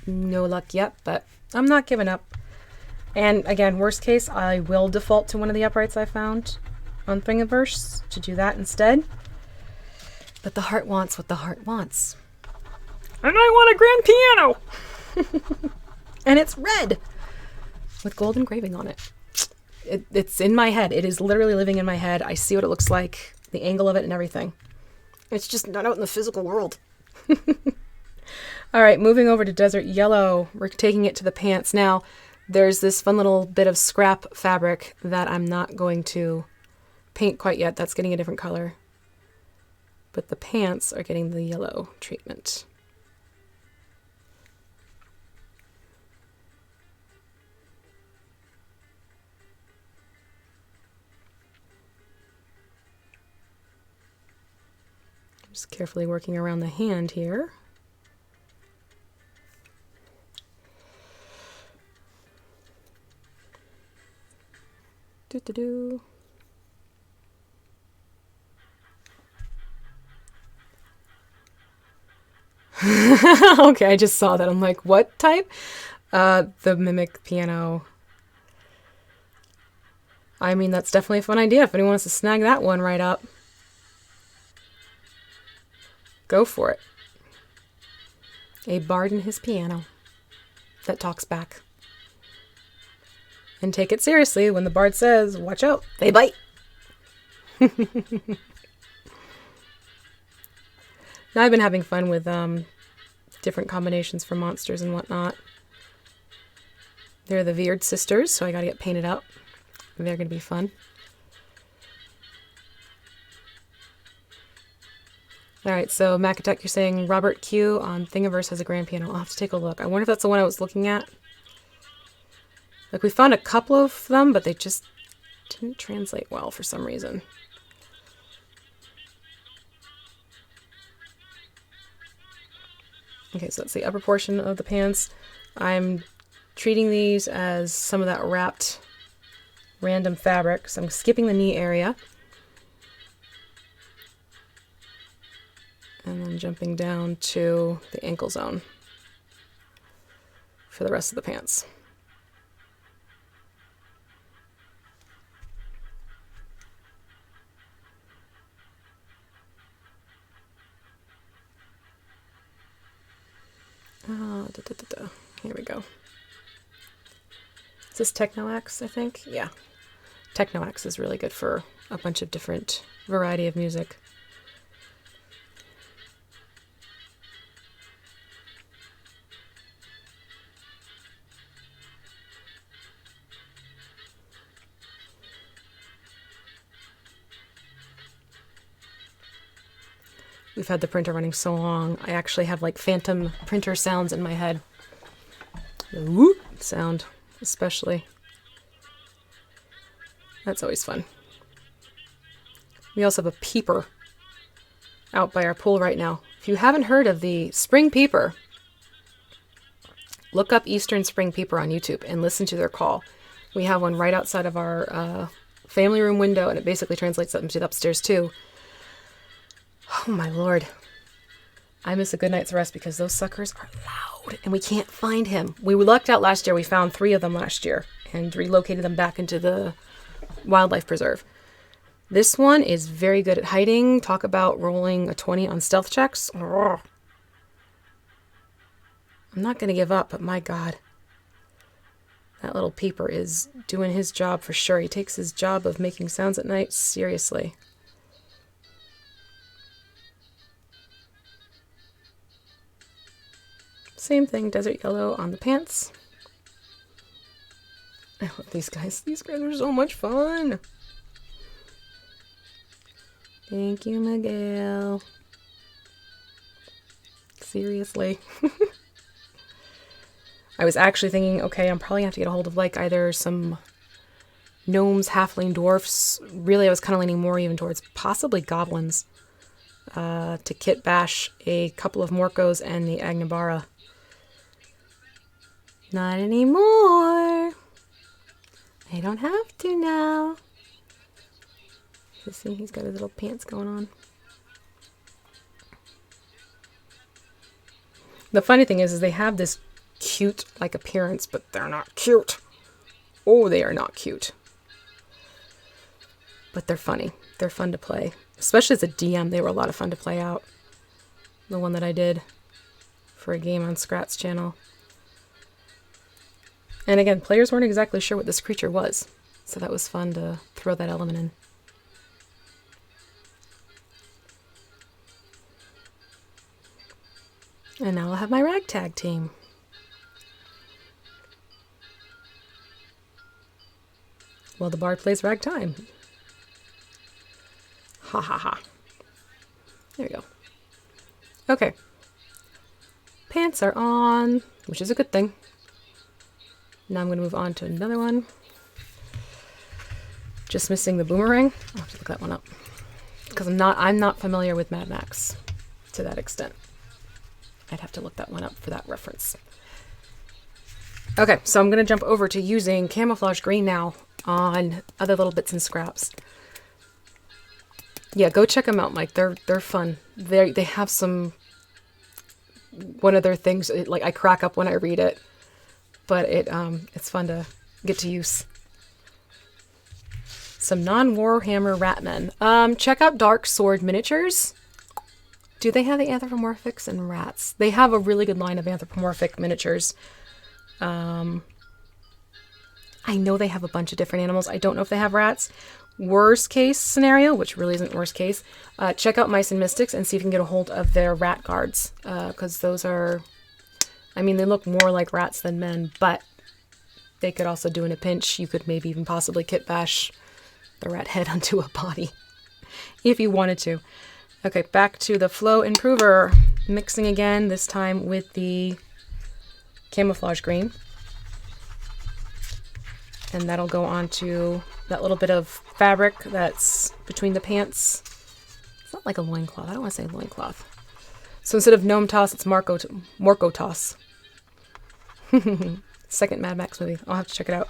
No luck yet, but I'm not giving up. And again, worst case, I will default to one of the uprights I found on Thingiverse to do that instead. But the heart wants what the heart wants. And I want a grand piano! And it's red! With gold engraving on it. It's in my head. It is literally living in my head. I see what it looks like, the angle of it and everything. It's just not out in the physical world. All right, moving over to Desert Yellow. We're taking it to the pants. Now, there's this fun little bit of scrap fabric that I'm not going to paint quite yet. That's getting a different color. But the pants are getting the yellow treatment. Just carefully working around the hand here. Do-do-do. Okay, I just saw that. I'm like, what type? The mimic piano. I mean, that's definitely a fun idea. If anyone wants to snag that one right up, go for it. A bard and his piano that talks back. And take it seriously when the bard says, watch out, they bite. Now I've been having fun with different combinations for monsters and whatnot. They're the Veered sisters, so I gotta get painted up. They're gonna be fun. Alright, so Macatech, you're saying Robert Q on Thingiverse has a grand piano. I'll have to take a look. I wonder if that's the one I was looking at. Like, we found a couple of them, but they just didn't translate well for some reason. Okay, so that's the upper portion of the pants. I'm treating these as some of that wrapped random fabric, so I'm skipping the knee area. And then jumping down to the ankle zone for the rest of the pants. Here we go. Is this Techno-Axe, I think? Yeah. Techno-Axe is really good for a bunch of different variety of music. We've had the printer running so long, I actually have like phantom printer sounds in my head. The whoop sound, especially. That's always fun. We also have a peeper out by our pool right now. If you haven't heard of the spring peeper, look up Eastern Spring Peeper on YouTube and listen to their call. We have one right outside of our family room window, and it basically translates up into the upstairs too. Oh my lord. I miss a good night's rest because those suckers are loud and we can't find him. We lucked out last year. We found 3 of them last year and relocated them back into the wildlife preserve. This one is very good at hiding. Talk about rolling a 20 on stealth checks. I'm not going to give up, but my god. That little peeper is doing his job for sure. He takes his job of making sounds at night seriously. Same thing, Desert Yellow on the pants. I love these guys. These guys are so much fun. Thank you, Miguel. Seriously. I was actually thinking, okay, I'm probably going to have to get a hold of like either some gnomes, halfling, dwarfs. Really, I was kind of leaning more even towards possibly goblins. To kitbash a couple of Morkos and the Agnabara. Not anymore. I don't have to now. You see, he's got his little pants going on. The funny thing is they have this cute like appearance, but they're not cute. Oh, they are not cute. But they're funny. They're fun to play. Especially as a DM, they were a lot of fun to play out. The one that I did for a game on Scrat's channel. And again, players weren't exactly sure what this creature was. So that was fun to throw that element in. And now I'll have my ragtag team. Well, the bard plays ragtime. Ha ha ha. There we go. Okay. Pants are on, which is a good thing. Now I'm going to move on to another one. Just missing the boomerang. I'll have to look that one up. Because I'm not familiar with Mad Max to that extent. I'd have to look that one up for that reference. Okay, so I'm going to jump over to using camouflage green now on other little bits and scraps. Yeah, go check them out, Mike. They're fun. They have some, one of their things, like I crack up when I read it, but it's fun to get to use. Some non-Warhammer Ratmen. Check out Dark Sword Miniatures. Do they have the anthropomorphics and rats? They have a really good line of anthropomorphic miniatures. I know they have a bunch of different animals. I don't know if they have rats. Worst case scenario, which really isn't worst case, check out Mice and Mystics and see if you can get a hold of their rat guards. Because those are, I mean, they look more like rats than men, but they could also do in a pinch. You could maybe even possibly kitbash the rat head onto a body if you wanted to. Okay, back to the Flow Improver. Mixing again, this time with the camouflage green. And that'll go onto that little bit of fabric that's between the pants. It's not like a loincloth. I don't want to say loincloth. So instead of gnome toss, it's Morko toss. Second Mad Max movie. I'll have to check it out.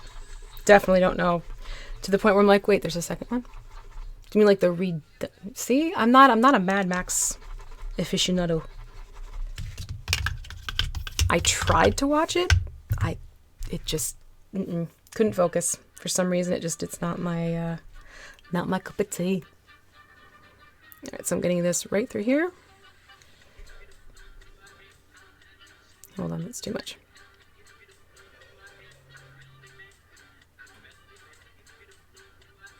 Definitely don't know. To the point where I'm like, wait, there's a second one? Do you mean like the See? I'm not a Mad Max aficionado. I tried to watch it. It just couldn't focus. For some reason it's not my cup of tea. Alright, so I'm getting this right through here. Hold on, that's too much.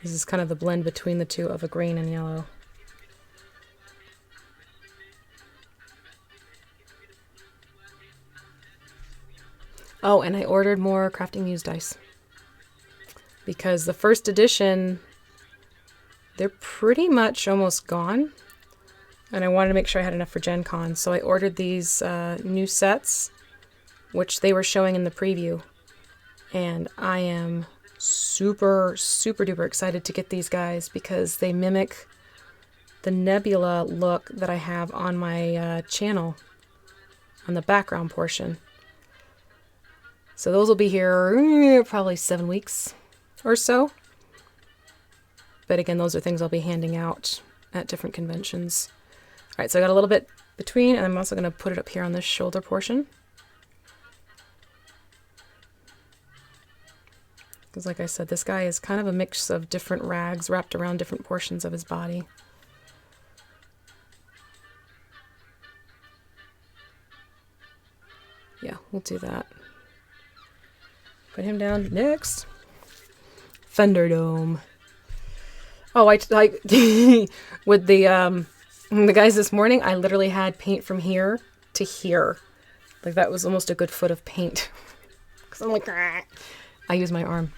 This is kind of the blend between the two of a green and yellow. Oh, and I ordered more Crafting Muse dice. Because the first edition, they're pretty much almost gone. And I wanted to make sure I had enough for Gen Con. So I ordered these new sets, which they were showing in the preview. And I am super, super duper excited to get these guys because they mimic the Nebula look that I have on my channel on the background portion. So those will be here probably 7 weeks or so. But again, those are things I'll be handing out at different conventions. All right, so I got a little bit between, and I'm also going to put it up here on this shoulder portion. Because like I said, this guy is kind of a mix of different rags wrapped around different portions of his body. Yeah, we'll do that. Put him down next. Thunderdome. Oh, I with the guys this morning, I literally had paint from here to here. Like that was almost a good foot of paint. Because I'm like, ah. I use my arm.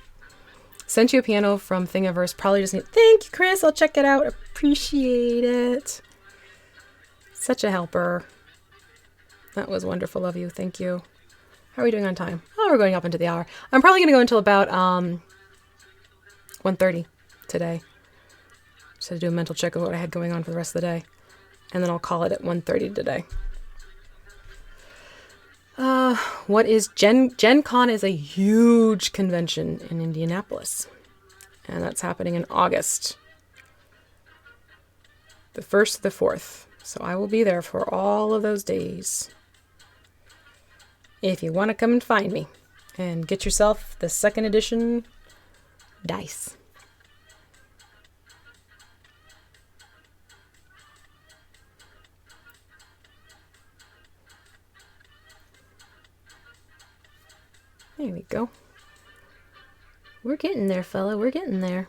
Sent you a piano from Thingiverse. Probably just need. Thank you, Chris. I'll check it out. Appreciate it. Such a helper. That was wonderful of you. Thank you. How are we doing on time? Oh, we're going up into the hour. I'm probably going to go until about 1:30 today. Just had to do a mental check of what I had going on for the rest of the day. And then I'll call it at 1:30 today. What is Gen Con is a huge convention in Indianapolis. And that's happening in August. The 1st to the 4th. So I will be there for all of those days. If you want to come and find me. And get yourself the 2nd edition dice. There we go. We're getting there, fella. We're getting there.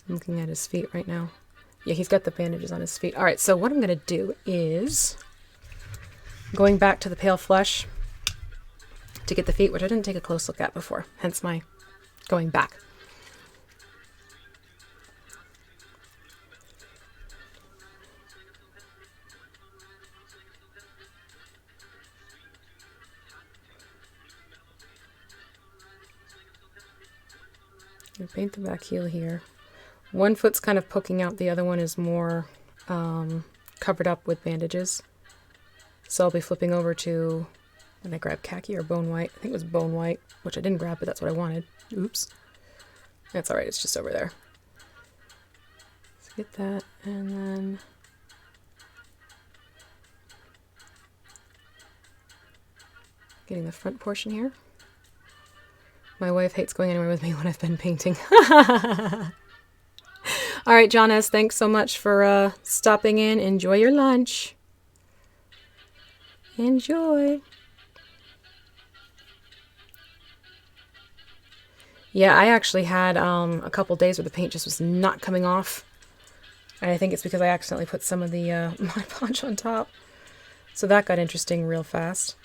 I'm looking at his feet right now. Yeah, he's got the bandages on his feet. All right, so what I'm going to do is going back to the pale flesh to get the feet, which I didn't take a close look at before, hence my going back. I'm going to paint the back heel here. One foot's kind of poking out, the other one is more covered up with bandages. So I'll be flipping over to, did I grab khaki or bone white? I think it was bone white, which I didn't grab, but that's what I wanted. Oops. That's alright, it's just over there. Let's get that, and then getting the front portion here. My wife hates going anywhere with me when I've been painting. All right, John S., thanks so much for stopping in. Enjoy your lunch. Enjoy. Yeah, I actually had a couple days where the paint just was not coming off. And I think it's because I accidentally put some of the Mod Podge on top. So that got interesting real fast.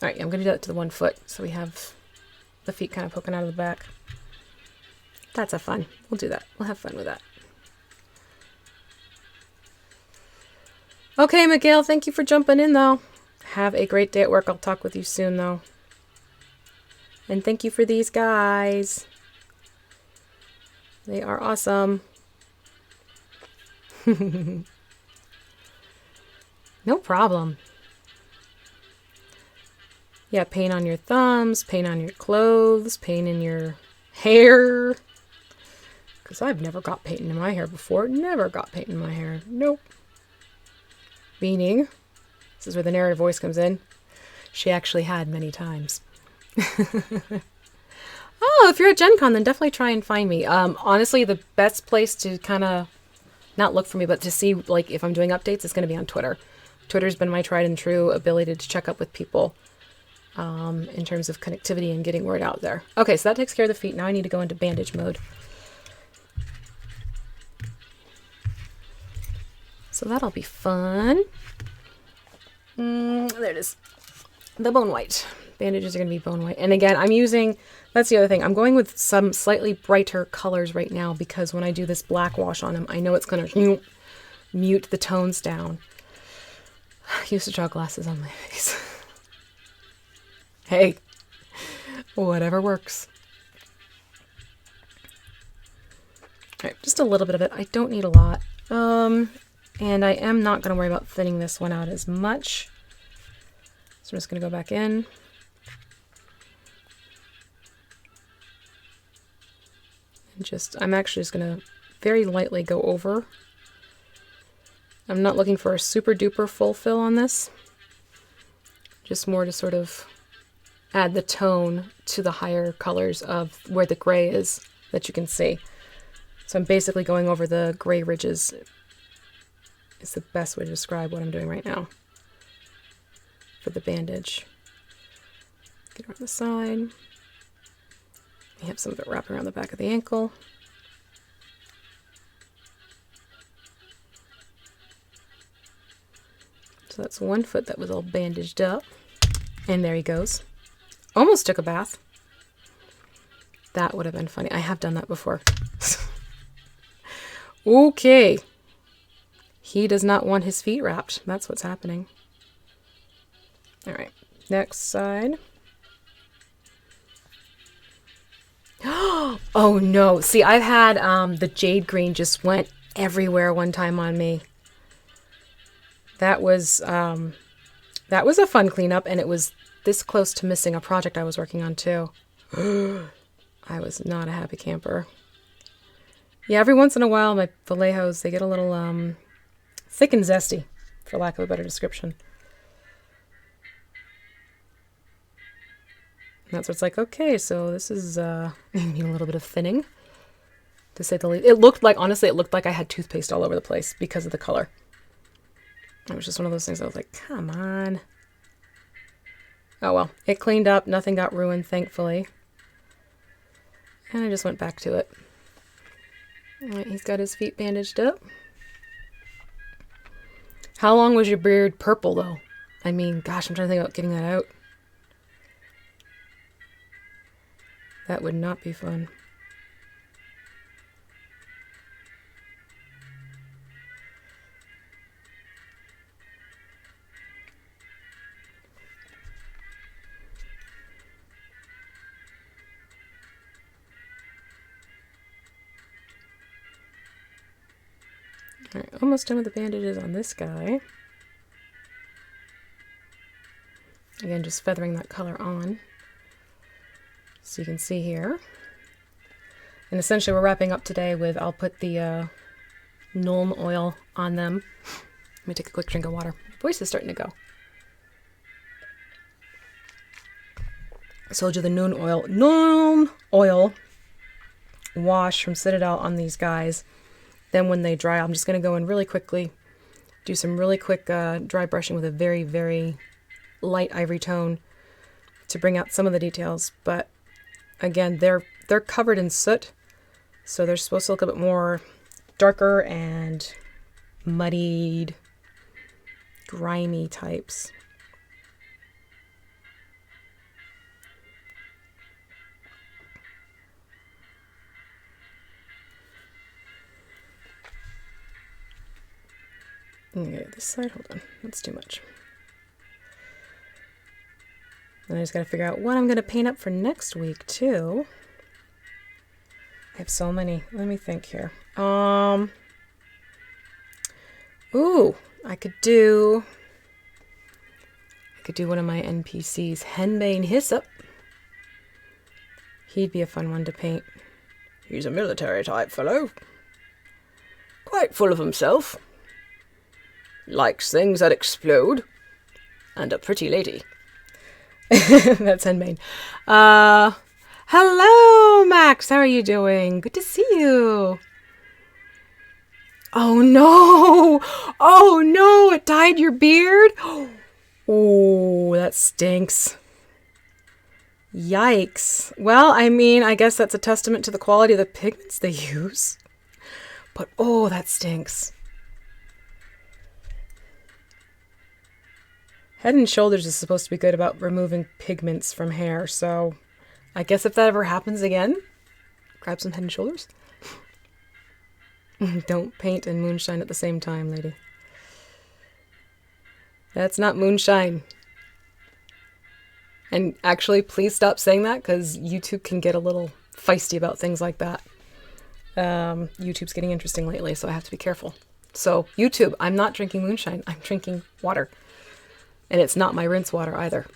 All right, I'm going to do that to the 1 foot. So we have the feet kind of poking out of the back. That's a fun. We'll do that. We'll have fun with that. Okay, Miguel, thank you for jumping in, though. Have a great day at work. I'll talk with you soon, though. And thank you for these guys. They are awesome. No problem. Yeah, paint on your thumbs, paint on your clothes, paint in your hair. Because I've never got paint in my hair before. Never got paint in my hair. Nope. Meaning, this is where the narrative voice comes in. She actually had many times. Oh, if you're at Gen Con, then definitely try and find me. Honestly, the best place to kind of not look for me, but to see like if I'm doing updates is going to be on Twitter. Twitter's been my tried and true ability to check up with people in terms of connectivity and getting word out there. Okay, so that takes care of the feet. Now I need to go into bandage mode. So that'll be fun. There it is. The bone white. Bandages are going to be bone white. And again, I'm using, that's the other thing. I'm going with some slightly brighter colors right now because when I do this black wash on them, I know it's going to mute the tones down. I used to draw glasses on my face. Hey, whatever works. All right, just a little bit of it. I don't need a lot. And I am not going to worry about thinning this one out as much. So I'm just going to go back in. And I'm actually just going to very lightly go over. I'm not looking for a super duper full fill on this. Just more to sort of add the tone to the higher colors of where the gray is that you can see. So I'm basically going over the gray ridges. Is the best way to describe what I'm doing right now for the bandage. Get around the side. We have some of it wrapped around the back of the ankle. So that's 1 foot that was all bandaged up. And there he goes. Almost took a bath. That would have been funny. I have done that before. Okay. He does not want his feet wrapped. That's what's happening. All right, next side. Oh no, see, I've had the jade green just went everywhere one time on me. That was a fun cleanup, and it was this close to missing a project I was working on too. I was not a happy camper. Yeah, every once in a while my Vallejos, they get a little thick and zesty, for lack of a better description. And that's what's like, okay, so this is need a little bit of thinning, to say the least. It looked like, honestly, it looked like I had toothpaste all over the place because of the color. It was just one of those things I was like, come on. Oh well, it cleaned up, nothing got ruined, thankfully. And I just went back to it. All right, he's got his feet bandaged up. How long was your beard purple, though? I mean, gosh, I'm trying to think about getting that out. That would not be fun. All right, almost done with the bandages on this guy. Again, just feathering that color on. So you can see here. And essentially we're wrapping up today with, I'll put the Nuln oil on them. Let me take a quick drink of water. My voice is starting to go. So I'll do the Nuln oil wash from Citadel on these guys. Then when they dry, I'm just going to go in really quickly, do some really quick dry brushing with a very, very light ivory tone to bring out some of the details. But again, they're covered in soot, so they're supposed to look a bit more darker and muddied, grimy types. Okay, this side, hold on, that's too much. Then I just got to figure out what I'm going to paint up for next week, too. I have so many. Let me think here. Ooh, I could do one of my NPCs, Henbane Hyssop. He'd be a fun one to paint. He's a military type fellow. Quite full of himself. Likes things that explode. And a pretty lady. That's Henbane. Hello, Max. How are you doing? Good to see you. Oh, no. Oh, no. It dyed your beard? Oh, that stinks. Yikes. Well, I mean, I guess that's a testament to the quality of the pigments they use. But, oh, that stinks. Head and Shoulders is supposed to be good about removing pigments from hair, so I guess if that ever happens again, grab some Head and Shoulders. Don't paint and moonshine at the same time, lady. That's not moonshine. And actually, please stop saying that, because YouTube can get a little feisty about things like that. YouTube's getting interesting lately, so I have to be careful. So, YouTube, I'm not drinking moonshine. I'm drinking water. And it's not my rinse water either.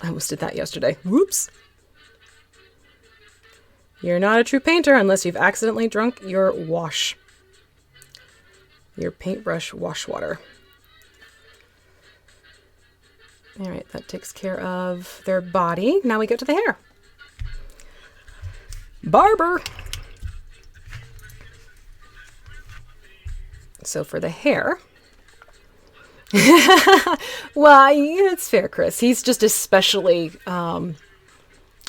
I almost did that yesterday. Whoops. You're not a true painter unless you've accidentally drunk your wash. Your paintbrush wash water. Alright, that takes care of their body. Now we get to the hair. Barber! So for the hair... Well, yeah, it's fair, Chris. He's just especially...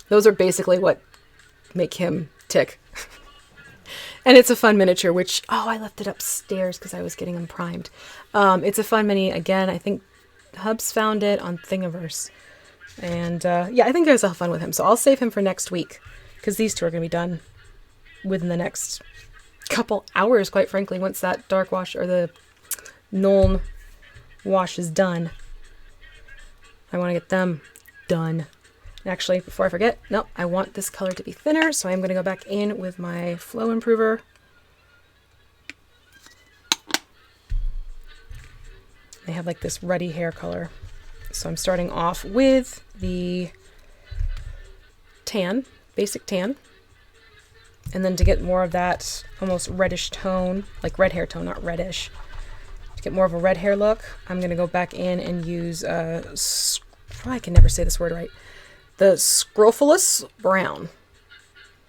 those are basically what make him tick. And it's a fun miniature, which... Oh, I left it upstairs because I was getting them primed. It's a fun mini. Again, I think Hubs found it on Thingiverse. And yeah, I think I was have fun with him. So I'll save him for next week, because these two are going to be done within the next couple hours, quite frankly, once that dark wash or the Nuln wash is done. I want to get them done. Actually, before I forget, no, I want this color to be thinner, so I'm going to go back in with my flow improver. They have like this ruddy hair color. So I'm starting off with the tan, basic tan. And then to get more of that almost reddish tone, like red hair tone, not reddish. To get more of a red hair look, I'm going to go back in and use, I can never say this word right. The scrofulous brown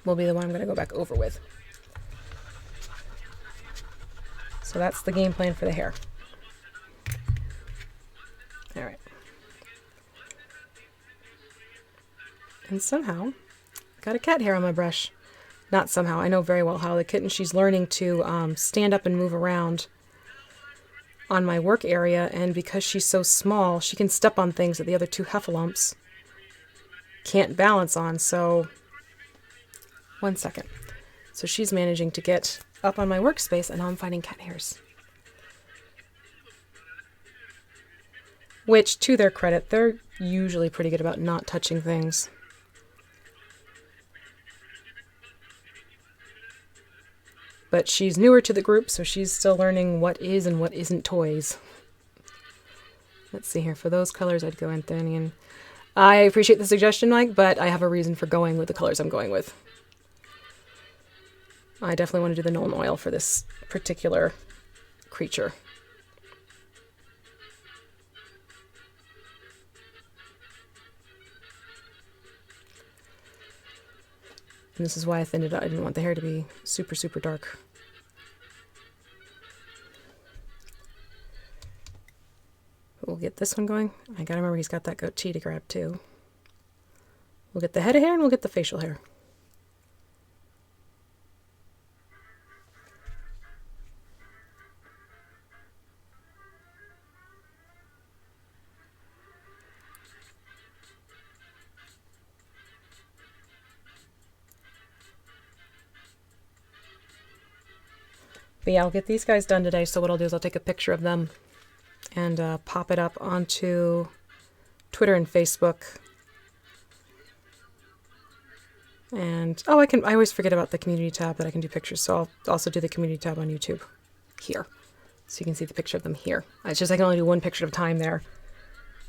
will be the one I'm going to go back over with. So that's the game plan for the hair. All right. And somehow, got a cat hair on my brush. Not somehow, I know very well how. The kitten, she's learning to stand up and move around on my work area, and because she's so small, she can step on things that the other two heffalumps can't balance on. So, 1 second. So she's managing to get up on my workspace, and now I'm finding cat hairs. Which, to their credit, they're usually pretty good about not touching things. But she's newer to the group, so she's still learning what is and what isn't toys. Let's see here. For those colors, I'd go Anthonian. I appreciate the suggestion, Mike, but I have a reason for going with the colors I'm going with. I definitely want to do the Nuln Oil for this particular creature. And this is why I thinned it out. I didn't want the hair to be super, super dark. We'll get this one going. I gotta remember he's got that goatee to grab too. We'll get the head of hair and we'll get the facial hair. But yeah, I'll get these guys done today, so what I'll do is I'll take a picture of them and pop it up onto Twitter and Facebook. And, oh, I always forget about the community tab that I can do pictures, so I'll also do the community tab on YouTube here. So you can see the picture of them here. It's just I can only do one picture at a time there.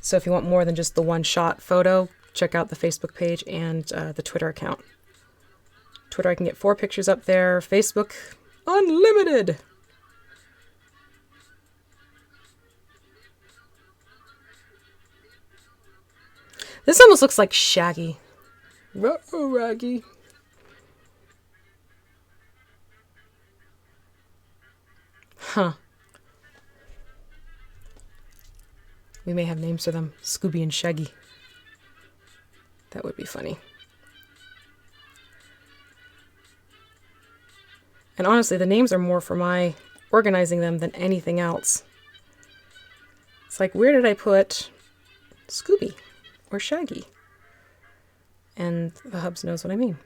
So if you want more than just the one-shot photo, check out the Facebook page and the Twitter account. Twitter, I can get 4 pictures up there. Facebook, unlimited! This almost looks like Shaggy. Oh, Raggy. Huh. We may have names for them. Scooby and Shaggy. That would be funny. And honestly, the names are more for my organizing them than anything else. It's like, where did I put Scooby or Shaggy? And the hubs knows what I mean.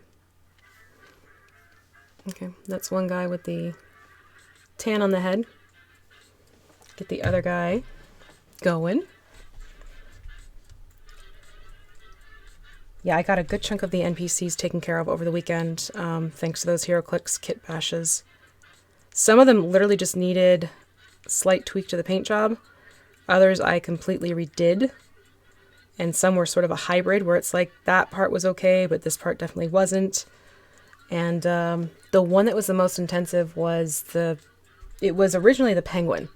Okay, that's one guy with the tan on the head. Get the other guy going. Yeah, I got a good chunk of the NPCs taken care of over the weekend, thanks to those HeroClix kit bashes. Some of them literally just needed a slight tweak to the paint job. Others I completely redid. And some were sort of a hybrid where it's like that part was okay, but this part definitely wasn't. And the one that was the most intensive was it was originally the penguin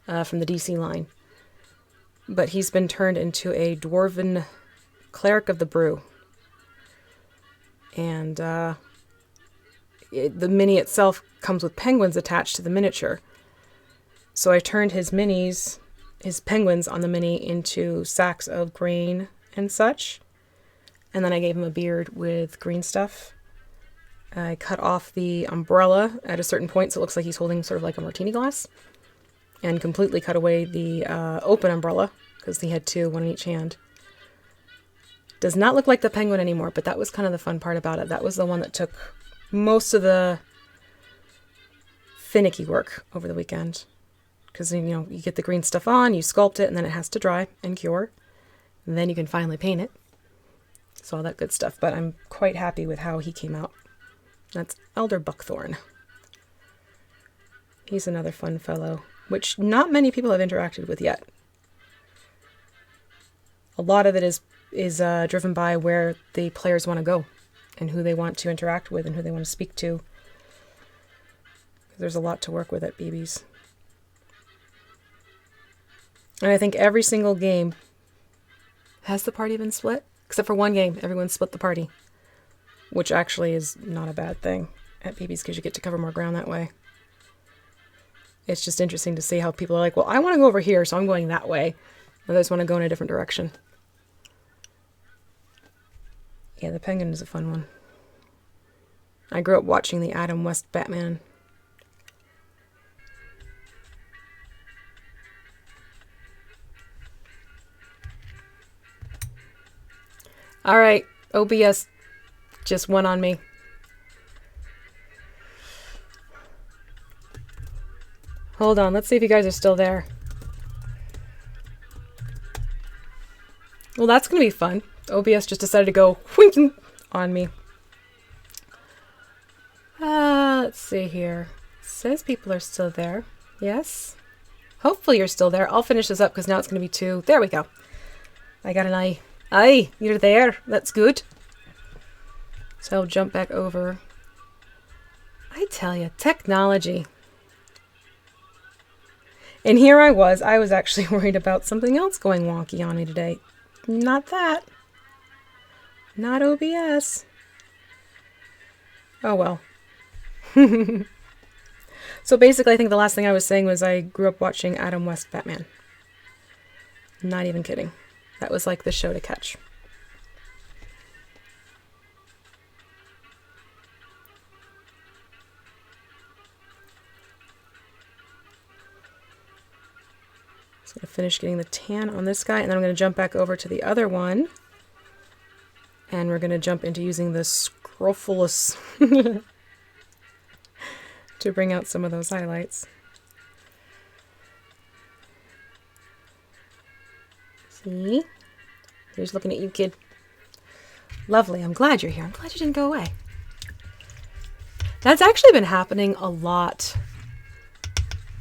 from the DC line. But he's been turned into a dwarven cleric of the brew. And the mini itself comes with penguins attached to the miniature. So I turned his penguins on the mini into sacks of grain and such. And then I gave him a beard with green stuff. I cut off the umbrella at a certain point so it looks like he's holding sort of like a martini glass. And completely cut away the open umbrella because he had 2, one in each hand. Does not look like the penguin anymore, but that was kind of the fun part about it. That was the one that took most of the finicky work over the weekend. Because, you know, you get the green stuff on, you sculpt it, and then it has to dry and cure. And then you can finally paint it. So all that good stuff. But I'm quite happy with how he came out. That's Elder Buckthorn. He's another fun fellow, which not many people have interacted with yet. A lot of it is driven by where the players want to go and who they want to interact with and who they want to speak to. There's a lot to work with at BB's. And I think every single game has the party been split, except for one game. Everyone split the party, which actually is not a bad thing at BB's because you get to cover more ground that way. It's just interesting to see how people are like, well, I want to go over here, so I'm going that way. Others want to go in a different direction. Yeah, the penguin is a fun one. I grew up watching the Adam West Batman. All right, OBS just went on me. Hold on, let's see if you guys are still there. Well, that's going to be fun. OBS just decided to go whinking on me. Let's see here. It says people are still there. Yes? Hopefully you're still there. I'll finish this up because now it's going to be 2. There we go. I got an eye. Aye, you're there. That's good. So I'll jump back over. I tell you, technology. And here I was actually worried about something else going wonky on me today. Not that. Not OBS. Oh well. So basically, I think the last thing I was saying was I grew up watching Adam West Batman. Not even kidding. That was like the show to catch. So I'm going to finish getting the tan on this guy, and then I'm going to jump back over to the other one. And we're going to jump into using the scrofulous to bring out some of those highlights. See? Here's looking at you, kid. Lovely. I'm glad you're here. I'm glad you didn't go away. That's actually been happening a lot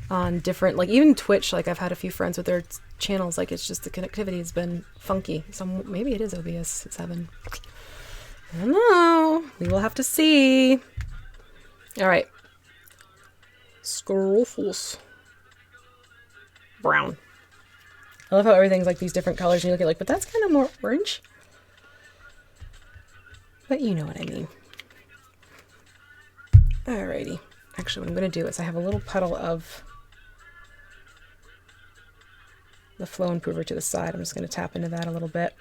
on different, like even Twitch, like I've had a few friends with their channels, like it's just the connectivity has been funky. So maybe it is OBS. It's having, I don't know. We will have to see. All right. Scrofulous. Brown. I love how everything's like these different colors and you look at like, but that's kind of more orange. But you know what I mean. Alrighty. Actually, what I'm going to do is I have a little puddle of the flow improver to the side. I'm just going to tap into that a little bit.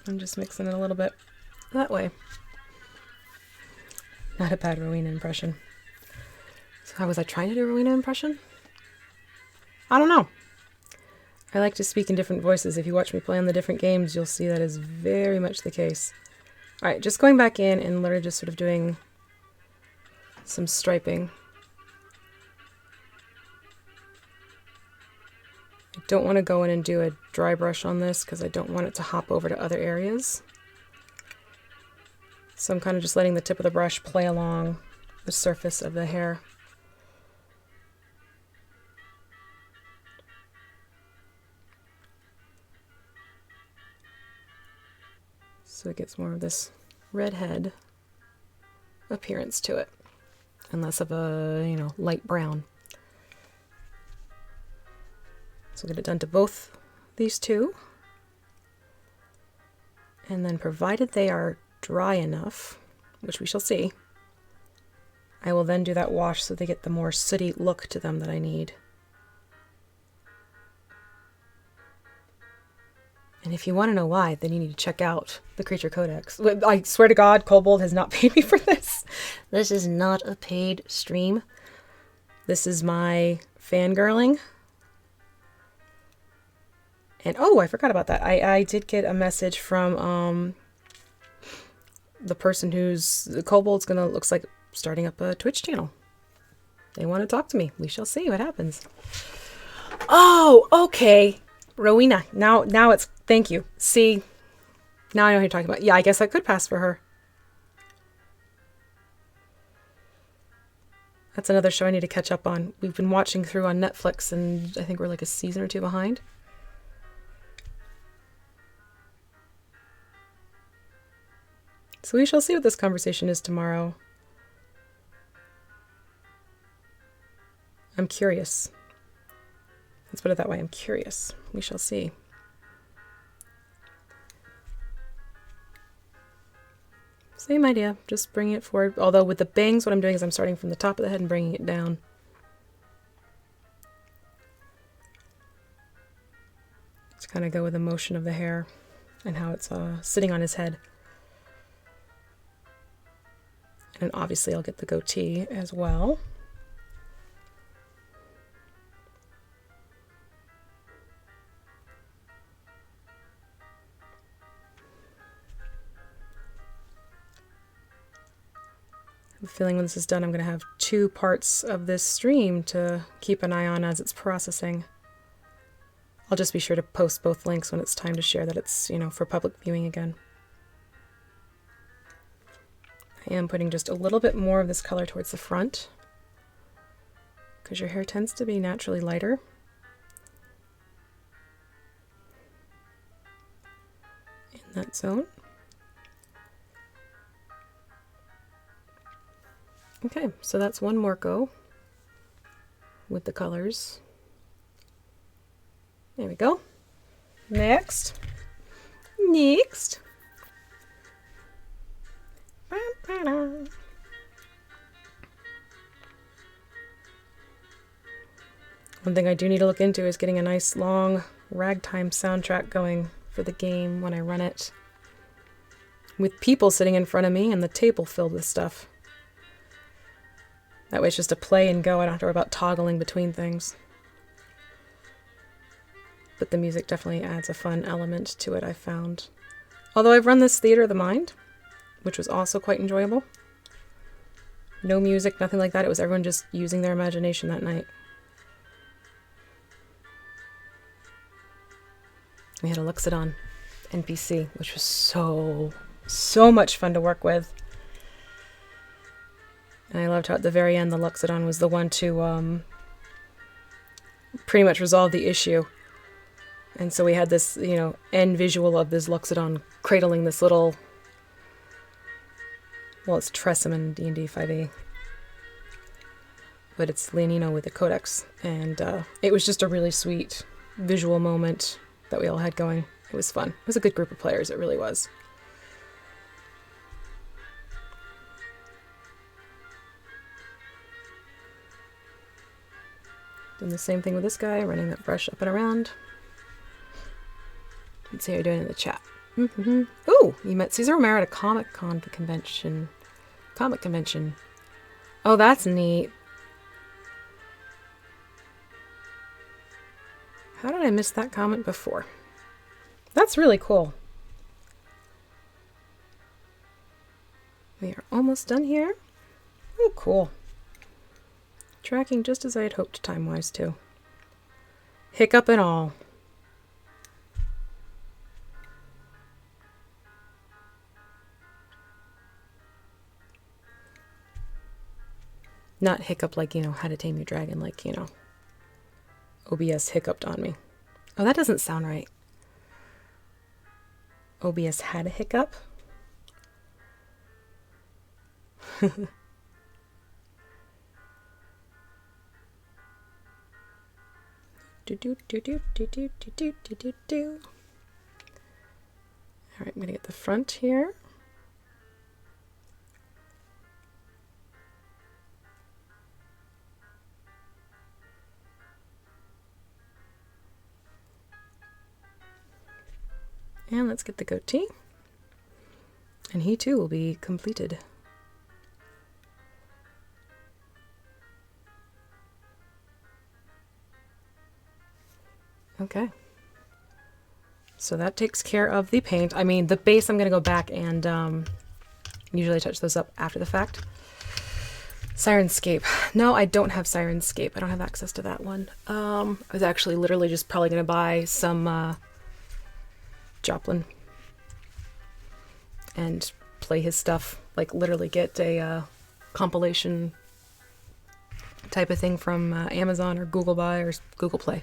I'm just mixing it a little bit that way. Not a bad Rowena impression. So how was I trying to do a Rowena impression? I don't know. I like to speak in different voices. If you watch me play on the different games, you'll see that is very much the case. All right, just going back in and literally just sort of doing some striping. I don't want to go in and do a dry brush on this because I don't want it to hop over to other areas. So I'm kind of just letting the tip of the brush play along the surface of the hair. So it gets more of this redhead appearance to it and less of a, you know, light brown. So get it done to both these two. And then provided they are dry enough, which we shall see, I will then do that wash so they get the more sooty look to them that I need. And if you want to know why, then you need to check out the Creature Codex. I swear to God, Kobold has not paid me for this. This is not a paid stream. This is my fangirling. And oh, I forgot about that. I did get a message from the person who's the Kobold's gonna, looks like, starting up a Twitch channel. They want to talk to me. We shall see what happens. Oh, okay. Rowena. Now it's, thank you. See, now I know who you're talking about. Yeah, I guess I could pass for her. That's another show I need to catch up on. We've been watching through on Netflix, and I think we're like a season or two behind. So we shall see what this conversation is tomorrow. I'm curious. Let's put it that way. I'm curious. We shall see. Same idea, just bringing it forward. Although with the bangs, what I'm doing is I'm starting from the top of the head and bringing it down. To kind of go with the motion of the hair and how it's sitting on his head. And obviously I'll get the goatee as well. I have a feeling when this is done, I'm going to have 2 parts of this stream to keep an eye on as it's processing. I'll just be sure to post both links when it's time to share that it's, you know, for public viewing again. I am putting just a little bit more of this color towards the front because your hair tends to be naturally lighter. In that zone. Okay, so that's one Morko with the colors. There we go. Next. Next. One thing I do need to look into is getting a nice long ragtime soundtrack going for the game when I run it. With people sitting in front of me and the table filled with stuff. That way it's just a play and go. I don't have to worry about toggling between things. But the music definitely adds a fun element to it, I've found. Although I've run this Theater of the Mind, which was also quite enjoyable. No music, nothing like that. It was everyone just using their imagination that night. We had a Luxodon NPC, which was so much fun to work with. And I loved how at the very end the Luxodon was the one to pretty much resolve the issue. And so we had this, you know, end visual of this Luxodon cradling this little, well, it's Tressum in D&D 5e. But it's Leonino with the Codex. And it was just a really sweet visual moment that we all had going. It was fun. It was a good group of players, it really was. Doing the same thing with this guy, running that brush up and around. Let's see how you're doing in the chat. Ooh, you met Cesar Romero at a Comic convention. Oh, that's neat. How did I miss that comment before? That's really cool. We are almost done here. Oh, cool. Tracking just as I had hoped time-wise, too. Hiccup and all. Not hiccup like, you know, How to Tame Your Dragon, like, you know, OBS hiccuped on me. Oh, that doesn't sound right. OBS had a hiccup? Alright, I'm going to get the front here. And let's get the goatee. And he too will be completed. Okay. So that takes care of the paint. I mean, the base I'm going to go back and usually touch those up after the fact. Sirenscape. No, I don't have Sirenscape. I don't have access to that one. I was actually literally just probably going to buy some Joplin and play his stuff. Like literally get a compilation type of thing from Amazon or Google Buy or Google Play.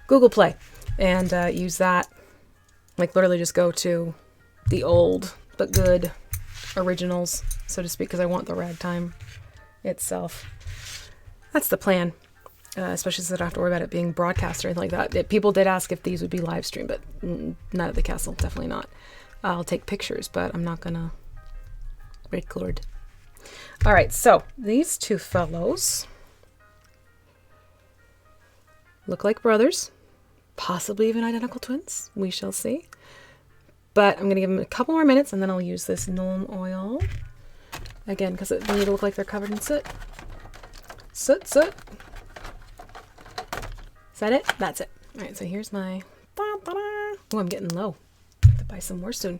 Google Play. And use that. Like literally just go to the old but good originals, so to speak, because I want the ragtime itself. That's the plan. Especially since I don't have to worry about it being broadcast or anything like that. People did ask if these would be live streamed, but not at the castle. Definitely not. I'll take pictures, but I'm not gonna record. All right, so these two fellows look like brothers, possibly even identical twins. We shall see. But I'm going to give them a couple more minutes, and then I'll use this Nuln oil again because they need to look like they're covered in soot. Soot. Is that it? That's it. All right, so here's my... Oh, I'm getting low. I have to buy some more soon.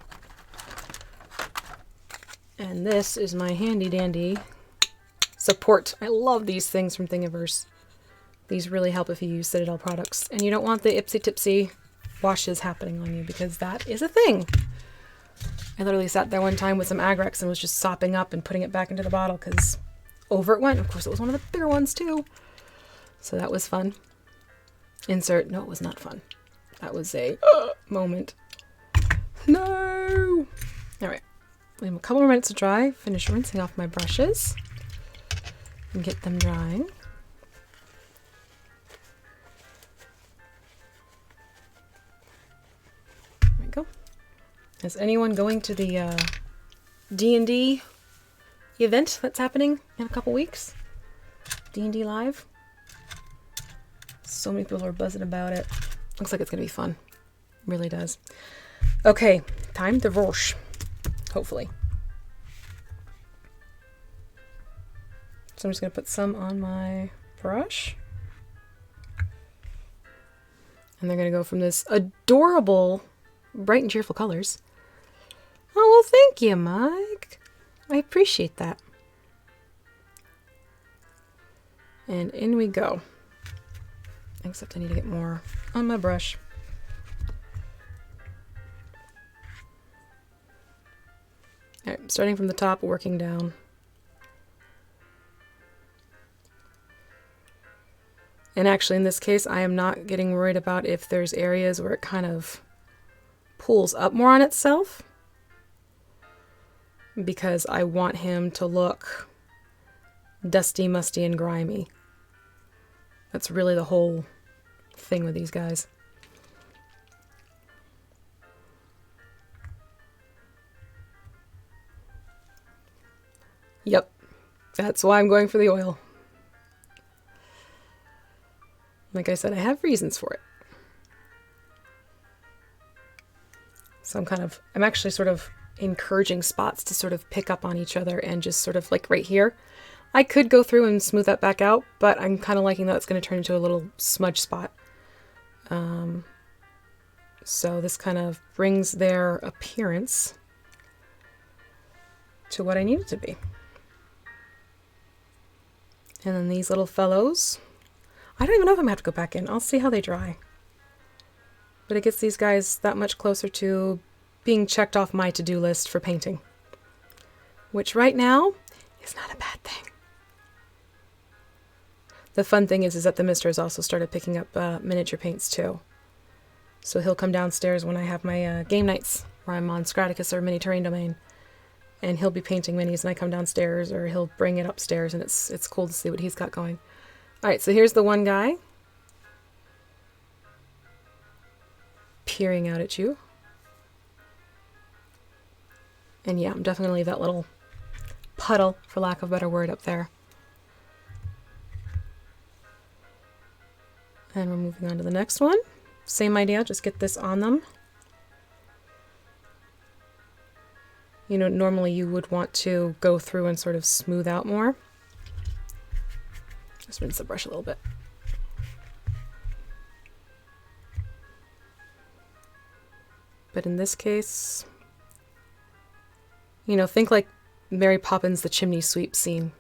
And this is my handy dandy support. I love these things from Thingiverse. These really help if you use Citadel products. And you don't want the ipsy-tipsy washes happening on you because that is a thing. I literally sat there one time with some Agrex and was just sopping up and putting it back into the bottle because over it went. Of course, it was one of the bigger ones too. So that was fun. Insert. No, it was not fun. That was a moment. No! All right. We have a couple more minutes to dry. Finish rinsing off my brushes and get them drying. There we go. Is anyone going to the D&D event that's happening in a couple weeks? D&D Live? So many people are buzzing about it. Looks like it's going to be fun. Really does. Okay, time to wash. Hopefully. So I'm just going to put some on my brush. And they're going to go from this adorable, bright and cheerful colors. Oh, well, thank you, Mike. I appreciate that. And in we go. Except I need to get more on my brush. All right, starting from the top, working down. And actually, in this case, I am not getting worried about if there's areas where it kind of pulls up more on itself, because I want him to look dusty, musty, and grimy. That's really the whole thing with these guys. Yep, that's why I'm going for the oil. Like I said, I have reasons for it. So I'm actually sort of encouraging spots to sort of pick up on each other and just sort of like right here. I could go through and smooth that back out, but I'm kind of liking that it's going to turn into a little smudge spot. So this kind of brings their appearance to what I need it to be. And then these little fellows, I don't even know if I'm going to have to go back in. I'll see how they dry. But it gets these guys that much closer to being checked off my to-do list for painting. Which right now is not a bad thing. The fun thing is that the mister has also started picking up miniature paints too. So he'll come downstairs when I have my game nights where I'm on Scraticus or Mini Terrain Domain. And he'll be painting minis and I come downstairs, or he'll bring it upstairs, and it's cool to see what he's got going. Alright, so here's the one guy peering out at you. And yeah, I'm definitely going to leave that little puddle, for lack of a better word, up there. And we're moving on to the next one. Same idea, just get this on them. You know, normally you would want to go through and sort of smooth out more. Just rinse the brush a little bit. But in this case, you know, think like Mary Poppins the chimney sweep scene.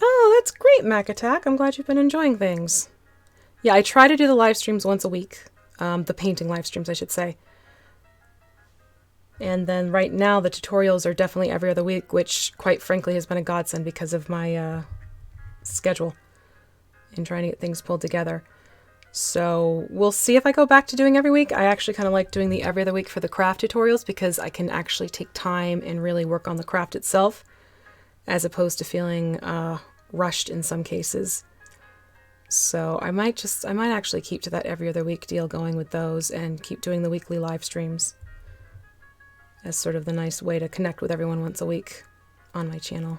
Oh, that's great, Mac Attack. I'm glad you've been enjoying things. Yeah, I try to do the live streams once a week. The painting live streams, I should say. And then right now, the tutorials are definitely every other week, which, quite frankly, has been a godsend because of my schedule and trying to get things pulled together. So we'll see if I go back to doing every week. I actually kind of like doing the every other week for the craft tutorials because I can actually take time and really work on the craft itself, as opposed to feeling rushed in some cases. So I might actually keep to that every other week deal going with those and keep doing the weekly live streams as sort of the nice way to connect with everyone once a week on my channel.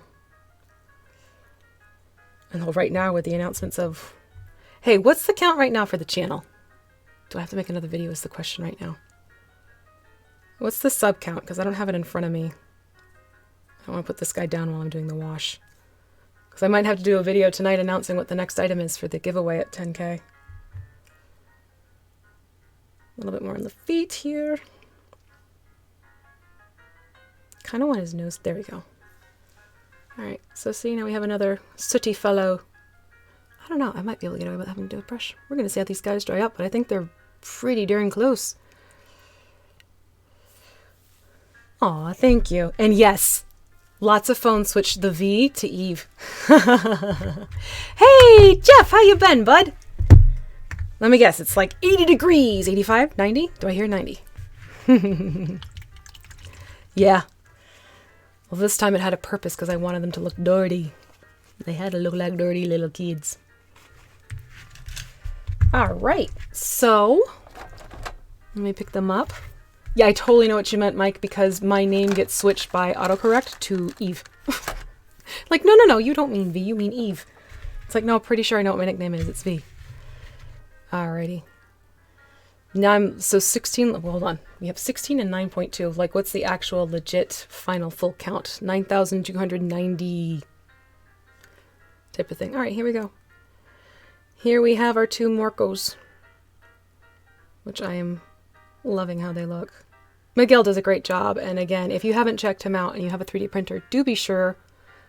And right now with the announcements of, hey, what's the count right now for the channel? Do I have to make another video is the question right now. What's the sub count? Because I don't have it in front of me. I don't want to put this guy down while I'm doing the wash. Because I might have to do a video tonight announcing what the next item is for the giveaway at 10K. A little bit more on the feet here. Kind of want his nose. There we go. Alright, so see, now we have another sooty fellow. I don't know, I might be able to get away with having to do a brush. We're going to see how these guys dry up, but I think they're pretty darn close. Aw, thank you. And yes, lots of phones switched the V to Eve. Hey, Jeff, how you been, bud? Let me guess, it's like 80 degrees. 85? 90? Do I hear 90? Yeah. Well, this time it had a purpose because I wanted them to look dirty. They had to look like dirty little kids. All right, so let me pick them up. Yeah, I totally know what you meant, Mike, because my name gets switched by autocorrect to Eve. Like, no, you don't mean V, you mean Eve. It's like, no, pretty sure I know what my nickname is. It's V. Alrighty. Now I'm, so 16, well, hold on. We have 16 and 9.2. Like, what's the actual legit final full count? 9,290 type of thing. All right, here we go. Here we have our two Morkos, which I am loving how they look. Miguel does a great job. And again, if you haven't checked him out and you have a 3D printer, do be sure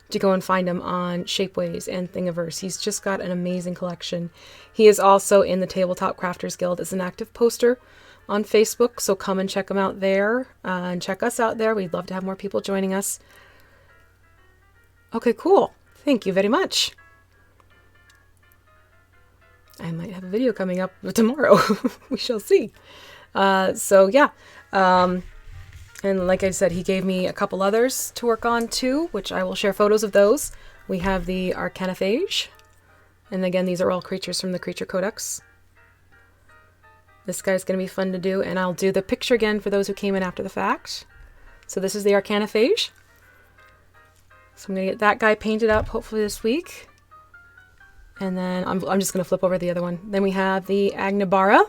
to go and find him on Shapeways and Thingiverse. He's just got an amazing collection. He is also in the Tabletop Crafters Guild as an active poster on Facebook, so come and check him out there and check us out there. We'd love to have more people joining us. Okay, cool. Thank you very much. I might have a video coming up tomorrow. We shall see. So yeah. And like I said, he gave me a couple others to work on too, which I will share photos of those. We have the Arcanophage. And again, these are all creatures from the Creature Codex. This guy's going to be fun to do, and I'll do the picture again for those who came in after the fact. So this is the Arcanophage. So I'm going to get that guy painted up hopefully this week. And then I'm just going to flip over the other one. Then we have the Agnabara.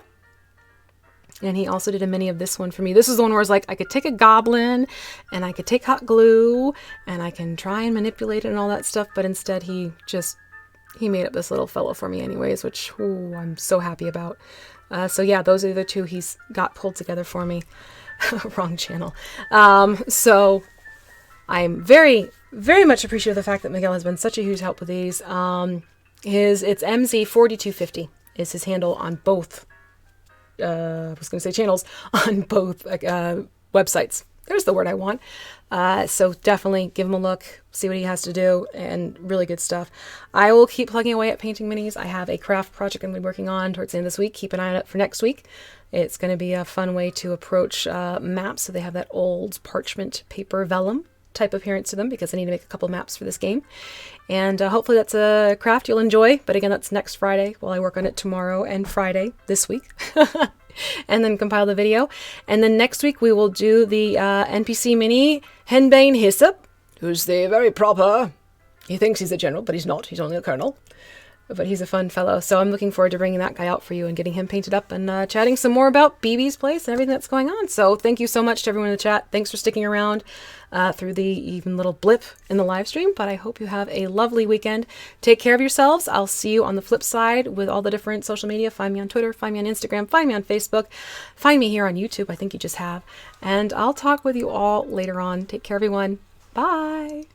And he also did a mini of this one for me. This is the one where it's like, I could take a goblin and I could take hot glue and I can try and manipulate it and all that stuff. But instead he made up this little fellow for me anyways, which I'm so happy about. So yeah, those are the two he's got pulled together for me. Wrong channel. So I'm very, very much appreciative of the fact that Miguel has been such a huge help with these. It's MZ4250 is his handle on both I was going to say channels on both websites. There's the word I want. So definitely give him a look, see what he has to do, and really good stuff. I will keep plugging away at painting minis. I have a craft project I'm going to be working on towards the end of this week. Keep an eye on it for next week. It's going to be a fun way to approach maps. So they have that old parchment paper vellum type appearance to them because I need to make a couple maps for this game. And hopefully that's a craft you'll enjoy. But again, that's next Friday while I work on it tomorrow and Friday this week. And then compile the video. And then next week we will do the NPC mini Henbane Hyssop, who's the very proper, he thinks he's a general, but he's not. He's only a colonel. but he's a fun fellow. So I'm looking forward to bringing that guy out for you and getting him painted up and chatting some more about BB's place and everything that's going on. So thank you so much to everyone in the chat. Thanks for sticking around through the even little blip in the live stream, but I hope you have a lovely weekend. Take care of yourselves. I'll see you on the flip side with all the different social media. Find me on Twitter, find me on Instagram, find me on Facebook, find me here on YouTube. I think you just have. And I'll talk with you all later on. Take care, everyone. Bye.